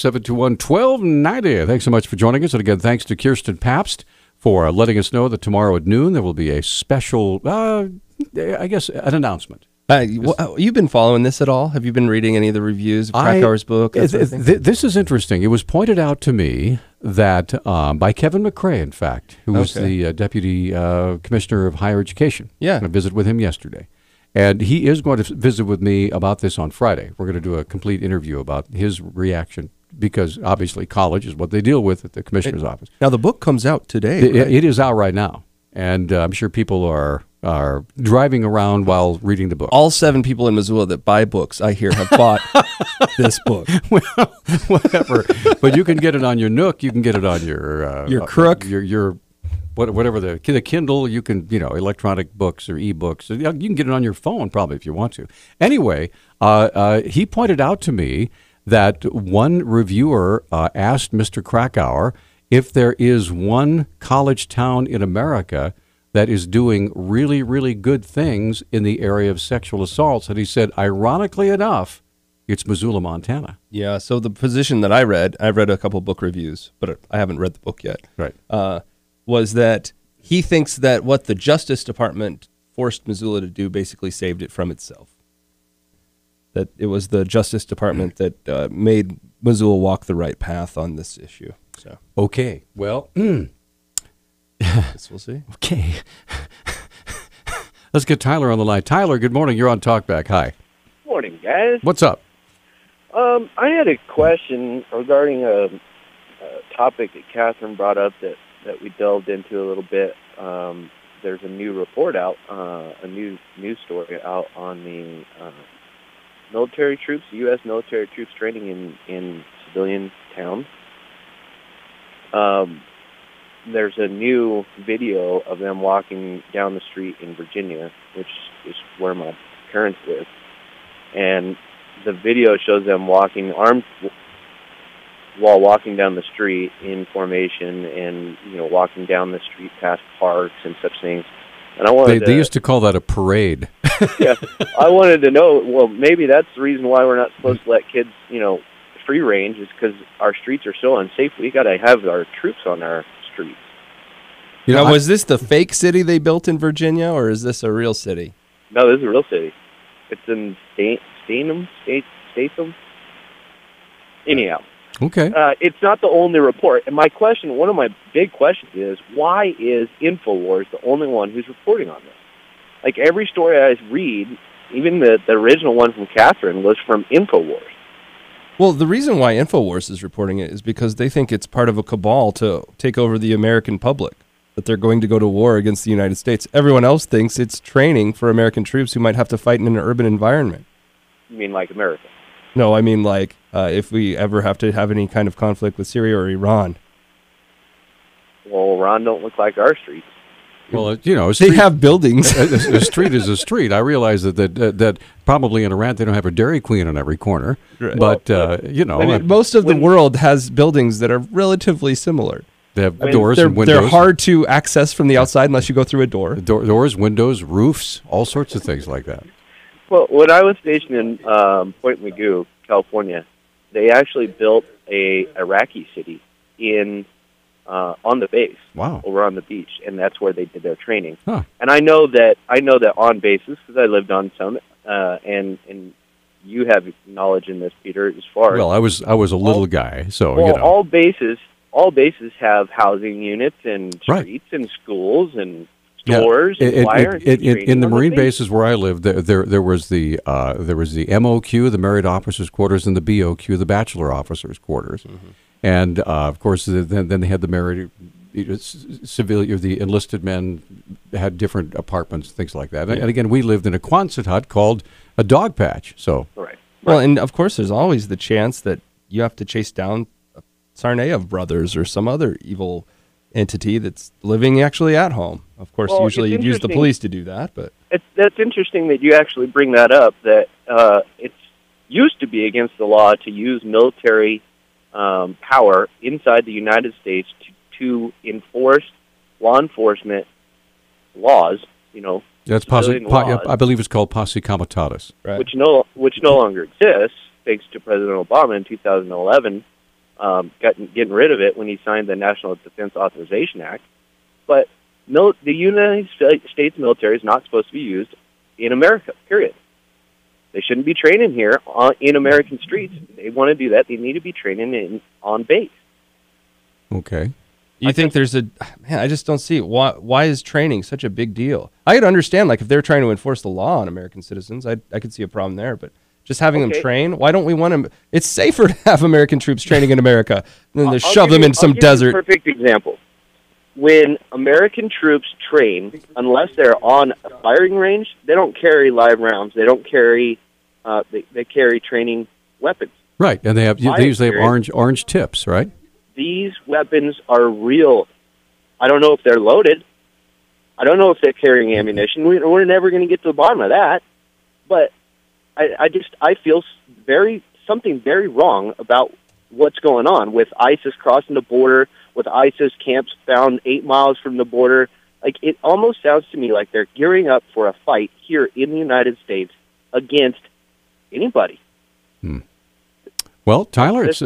721-1290. Thanks so much for joining us. And again, thanks to Kirsten Pabst for letting us know that tomorrow at noon there will be a special, I guess, an announcement. You've been following this at all? Have you been reading any of the reviews of Krakauer's book? This is interesting. It was pointed out to me that by Kevin McCrae, in fact, who was the Deputy Commissioner of Higher Education. Yeah. I visited with him yesterday. And he is going to visit with me about this on Friday. We're going to do a complete interview about his reaction, because obviously college is what they deal with at the commissioner's office. Now, the book comes out today. It is out right now, and I'm sure people are driving around while reading the book. All 7 people in Missoula that buy books, I hear, have bought this book. Well, whatever. But you can get it on your Nook. You can get it on your Crook. Your whatever the Kindle. You can, electronic books or e-books. You can get it on your phone probably if you want to. Anyway, he pointed out to me that one reviewer asked Mr. Krakauer if there is one college town in America that is doing really, really good things in the area of sexual assaults. And he said, ironically enough, it's Missoula, Montana. Yeah, so the position that I've read a couple book reviews, but I haven't read the book yet. Right. Was that he thinks that what the Justice Department forced Missoula to do basically saved it from itself. That it was the Justice Department that made Missoula walk the right path on this issue. So okay, well, guess we'll see. Okay, let's get Tyler on the line. Tyler, good morning. You're on Talkback. Hi. Morning, guys. What's up? I had a question regarding a topic that Catherine brought up that we delved into a little bit. There's a new report out, a new news story out on the military troops, U.S. military troops training in civilian towns. There's a new video of them walking down the street in Virginia, which is where my parents live. And the video shows them walking armed while walking down the street in formation and, walking down the street past parks and such things. And I wanted they used to call that a parade. Yeah, I wanted to know, well, maybe that's the reason why we're not supposed to let kids, free range, is because our streets are so unsafe. We got to have our troops on our streets. Now, was this the fake city they built in Virginia, or is this a real city? No, this is a real city. It's in Statham. Anyhow. Okay. It's not the only report. And one of my big questions is, why is InfoWars the only one who's reporting on this? Like, every story I read, even the original one from Catherine, was from InfoWars. Well, the reason why InfoWars is reporting it is because they think it's part of a cabal to take over the American public, that they're going to go to war against the United States. Everyone else thinks it's training for American troops who might have to fight in an urban environment. You mean like America? No, I mean like if we ever have to have any kind of conflict with Syria or Iran. Well, Iran don't look like our streets. Well, they have buildings. A street is a street. I realize that probably in Iran they don't have a Dairy Queen on every corner, right. But I mean, most of the world has buildings that are relatively similar. They have doors and windows. They're hard to access from the outside unless you go through a door. Doors, windows, roofs, all sorts of things like that. Well, when I was stationed in Point Mugu, California, they actually built a Iraqi city on the base, over on the beach, and that's where they did their training. Huh. And I know that on bases, because I lived on some, and you have knowledge in this, Peter, as far. Well, I was a little guy, so all bases have housing units and streets and schools and stores and wires. In the Marine bases where I lived, there was the MOQ, the Married Officers' Quarters, and the BOQ, the Bachelor Officers' Quarters. Mm-hmm. And of course, then they had the married civilian, the enlisted men had different apartments, things like that. And again, we lived in a Quonset hut called a dog patch. So well, and of course, there's always the chance that you have to chase down Tsarnaev brothers or some other evil entity that's living actually at home. Of course, usually you'd use the police to do that, but that's interesting that you actually bring that up. That it's used to be against the law to use military power inside the United States to enforce law enforcement laws. That's laws, I believe it's called posse comitatus, right? Which no longer exists, thanks to President Obama in 2011, getting rid of it when he signed the National Defense Authorization Act. But the United States military is not supposed to be used in America. Period. They shouldn't be training here in American streets. If they want to do that, they need to be training on base. Okay. You think there's I just don't see it. Why is training such a big deal? I could understand, like, if they're trying to enforce the law on American citizens, I could see a problem there, but just having them train, why don't we want them? It's safer to have American troops training in America than to shove them in some desert. I'll give you a perfect example. When American troops train, unless they're on a firing range, they don't carry live rounds. They don't carry. They carry training weapons. Right, and they usually have orange tips, right? These weapons are real. I don't know if they're loaded. I don't know if they're carrying ammunition. We're never going to get to the bottom of that. But I feel something very wrong about what's going on with ISIS crossing the border, with ISIS camps found 8 miles from the border. Like, it almost sounds to me like they're gearing up for a fight here in the United States against anybody. Well, Tyler, it's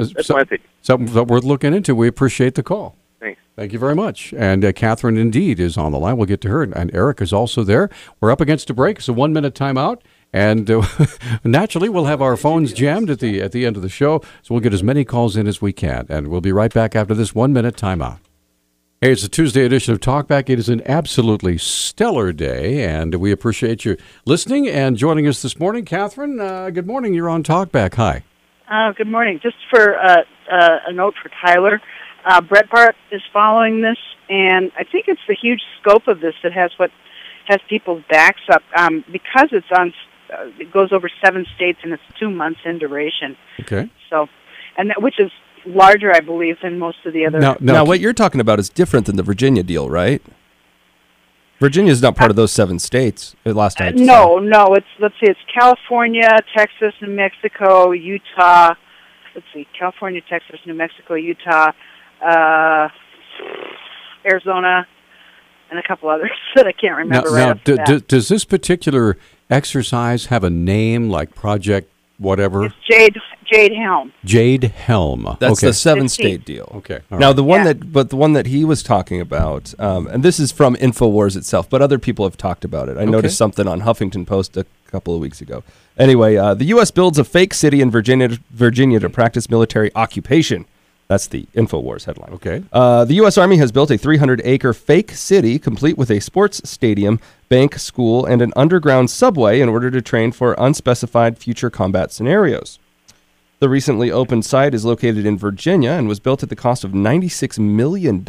something worth looking into. We appreciate the call. Thanks. Thank you very much. And Catherine indeed is on the line. We'll get to her. And Eric is also there. We're up against a break. It's a 1-minute timeout. And naturally, we'll have our phones jammed at the end of the show. So we'll get as many calls in as we can. And we'll be right back after this 1-minute timeout. Hey, it's a Tuesday edition of Talkback. It is an absolutely stellar day, and we appreciate you listening and joining us this morning. Catherine, good morning. You're on Talkback. Hi. Good morning. Just for a note for Tyler, Breitbart is following this, and I think it's the huge scope of this that has people's backs up because it goes over 7 states and it's 2 months in duration. Okay. So, which is larger, I believe, than most of the other. Now, what you're talking about is different than the Virginia deal, right? Virginia is not part of those 7 states. Last time. No. Let's see. It's California, Texas, New Mexico, Utah. Let's see. California, Texas, New Mexico, Utah, Arizona, and a couple others that I can't remember does this particular exercise have a name, like Project whatever? It's Jade Helm. Jade Helm. That's the 7-state deal. Okay. Now the one that he was talking about, and this is from InfoWars itself, but other people have talked about it. I noticed something on Huffington Post a couple of weeks ago. Anyway, the U.S. builds a fake city in Virginia to practice military occupation. That's the InfoWars headline. Okay. The U.S. Army has built a 300-acre fake city complete with a sports stadium, bank, school, and an underground subway in order to train for unspecified future combat scenarios. The recently opened site is located in Virginia and was built at the cost of $96 million,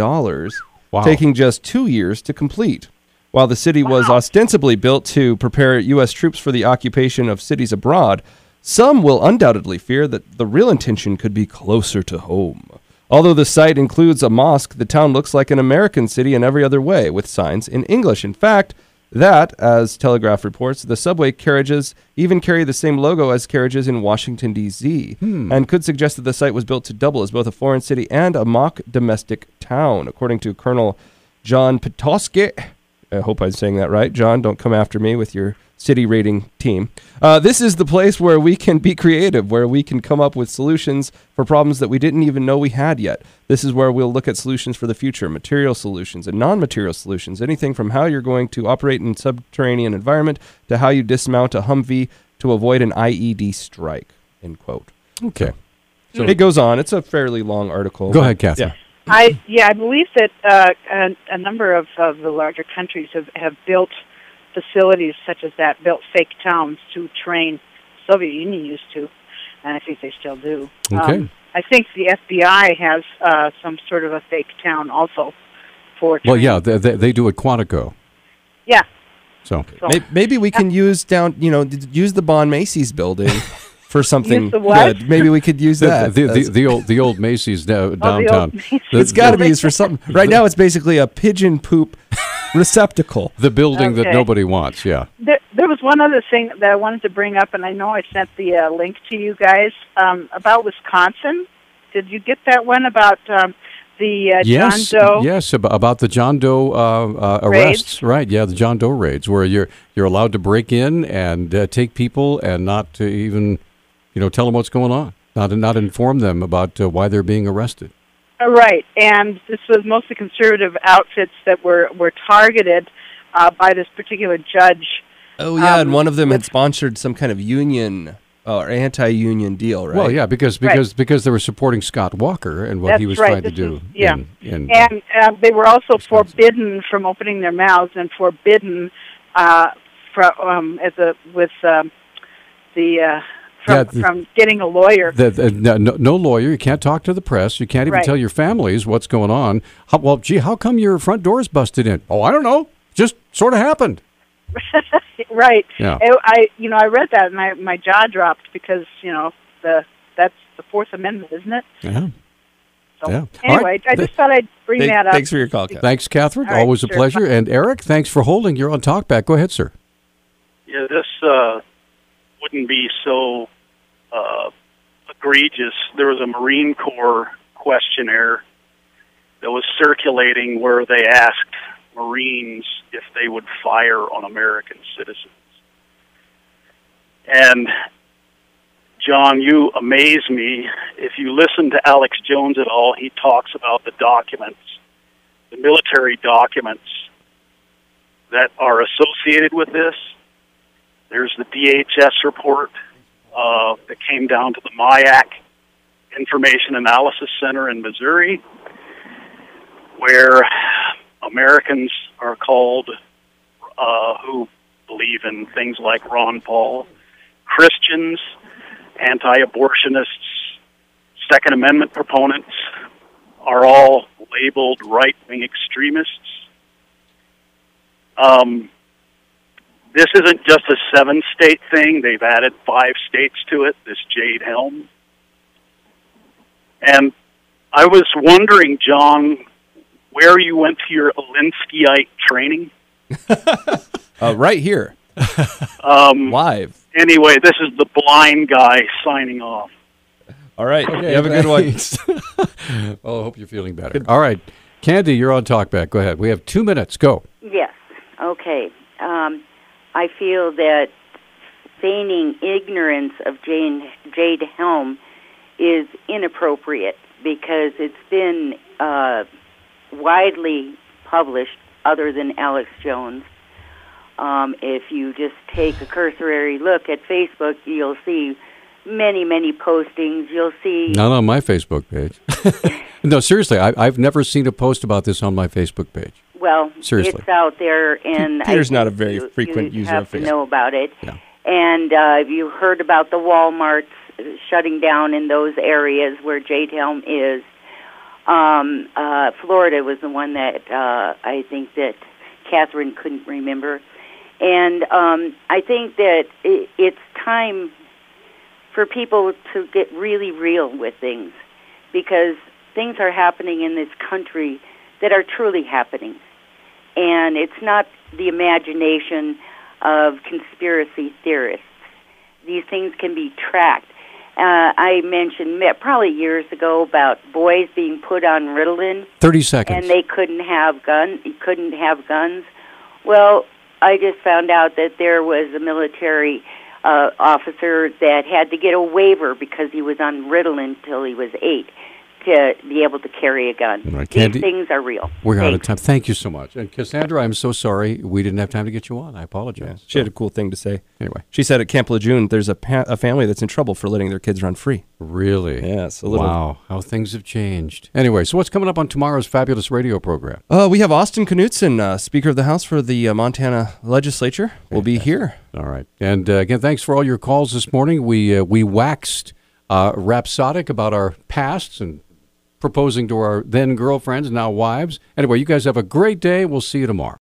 taking just 2 years to complete. While the city was ostensibly built to prepare U.S. troops for the occupation of cities abroad, some will undoubtedly fear that the real intention could be closer to home. Although the site includes a mosque, the town looks like an American city in every other way, with signs in English. In fact, that, as Telegraph reports, the subway carriages even carry the same logo as carriages in Washington, D.C., and could suggest that the site was built to double as both a foreign city and a mock domestic town. According to Colonel John Petoskey, I hope I'm saying that right. John, don't come after me with your city rating team. This is the place where we can be creative, where we can come up with solutions for problems that we didn't even know we had yet. This is where we'll look at solutions for the future, material solutions and non-material solutions, anything from how you're going to operate in a subterranean environment to how you dismount a Humvee to avoid an IED strike, end quote. Okay. So it goes on. It's a fairly long article. Go ahead, Catherine. Yeah. I believe that a number of the larger countries have built facilities such as that, built fake towns to train. Soviet Union used to, and I think they still do. Okay. I think the FBI has some sort of a fake town also for training. Well, yeah, they do at Quantico. Yeah. So maybe we can use use the Bon Macy's building for something Use the what? good. Maybe we could use that. The old Macy's downtown. It's got to be used for something. Right now, it's basically a pigeon poop receptacle. The building that nobody wants. Yeah. There was one other thing that I wanted to bring up, and I know I sent the link to you guys about Wisconsin. Did you get that one about the John Doe? Yes, about the John Doe arrests. Right, yeah, the John Doe raids, where you're allowed to break in and take people and not to even tell them what's going on, not inform them about why they're being arrested. Right, and this was mostly conservative outfits that were targeted by this particular judge. Oh, yeah, and one of them had sponsored some kind of union or anti-union deal, right? Well, yeah, because they were supporting Scott Walker and what he was trying to do. And they were also forbidden from opening their mouths and forbidden from getting a lawyer. No lawyer. You can't talk to the press. You can't even tell your families what's going on. How come your front door's busted in? Oh, I don't know. Just sort of happened. Right. Yeah. I read that and my jaw dropped because that's the Fourth Amendment, isn't it? Yeah. So, yeah. Anyway, right. I just thought I'd bring that up. Thanks for your call, Catherine. Thanks, Catherine. All right, always a pleasure. And Eric, thanks for holding. You're on Talkback. Go ahead, sir. Yeah, this wouldn't be so egregious. There was a Marine Corps questionnaire that was circulating where they asked Marines if they would fire on American citizens. And John, you amaze me. If you listen to Alex Jones at all, he talks about the documents, the military documents that are associated with this. There's the DHS report that came down to the MIAC Information Analysis Center in Missouri, where Americans are called who believe in things like Ron Paul, Christians, anti-abortionists, Second Amendment proponents are all labeled right-wing extremists. This isn't just a 7-state thing. They've added 5 states to it, this Jade Helm. And I was wondering, John, where you went to your Alinskyite training. Right here. Live. Anyway, this is the blind guy signing off. All right. Okay, you have a good one. Well, I hope you're feeling better. All right. Candy, you're on Talkback. Go ahead. We have 2 minutes. Go. Yes. Okay. I feel that feigning ignorance of Jade Helm is inappropriate because it's been widely published other than Alex Jones. If you just take a cursory look at Facebook, you'll see many, many postings. You'll see... Not on my Facebook page. No, seriously, I've never seen a post about this on my Facebook page. Well, seriously. It's out there, and Peter's not a very frequent user of Facebook. You have to know about it. Yeah. And have you heard about the Walmarts shutting down in those areas where Jade Helm is. Florida was the one that I think that Catherine couldn't remember. And I think that it's time for people to get really real with things, because things are happening in this country that are truly happening. And it's not the imagination of conspiracy theorists. These things can be tracked. I mentioned probably years ago about boys being put on Ritalin. 30 seconds. And they couldn't have guns. Well, I just found out that there was a military officer that had to get a waiver because he was on Ritalin until he was 8 to be able to carry a gun. Right, These things are real. We're out of time. Thank you so much. And Cassandra, I'm so sorry we didn't have time to get you on. I apologize. Yeah, she had a cool thing to say. Anyway. She said at Camp Lejeune there's a family that's in trouble for letting their kids run free. Really? Yes. Wow, how things have changed. Anyway, so what's coming up on tomorrow's fabulous radio program? We have Austin Knudsen, Speaker of the House for the Montana Legislature, will be here. All right. And again, thanks for all your calls this morning. We waxed rhapsodic about our pasts and proposing to our then girlfriends, now wives. Anyway, you guys have a great day. We'll see you tomorrow.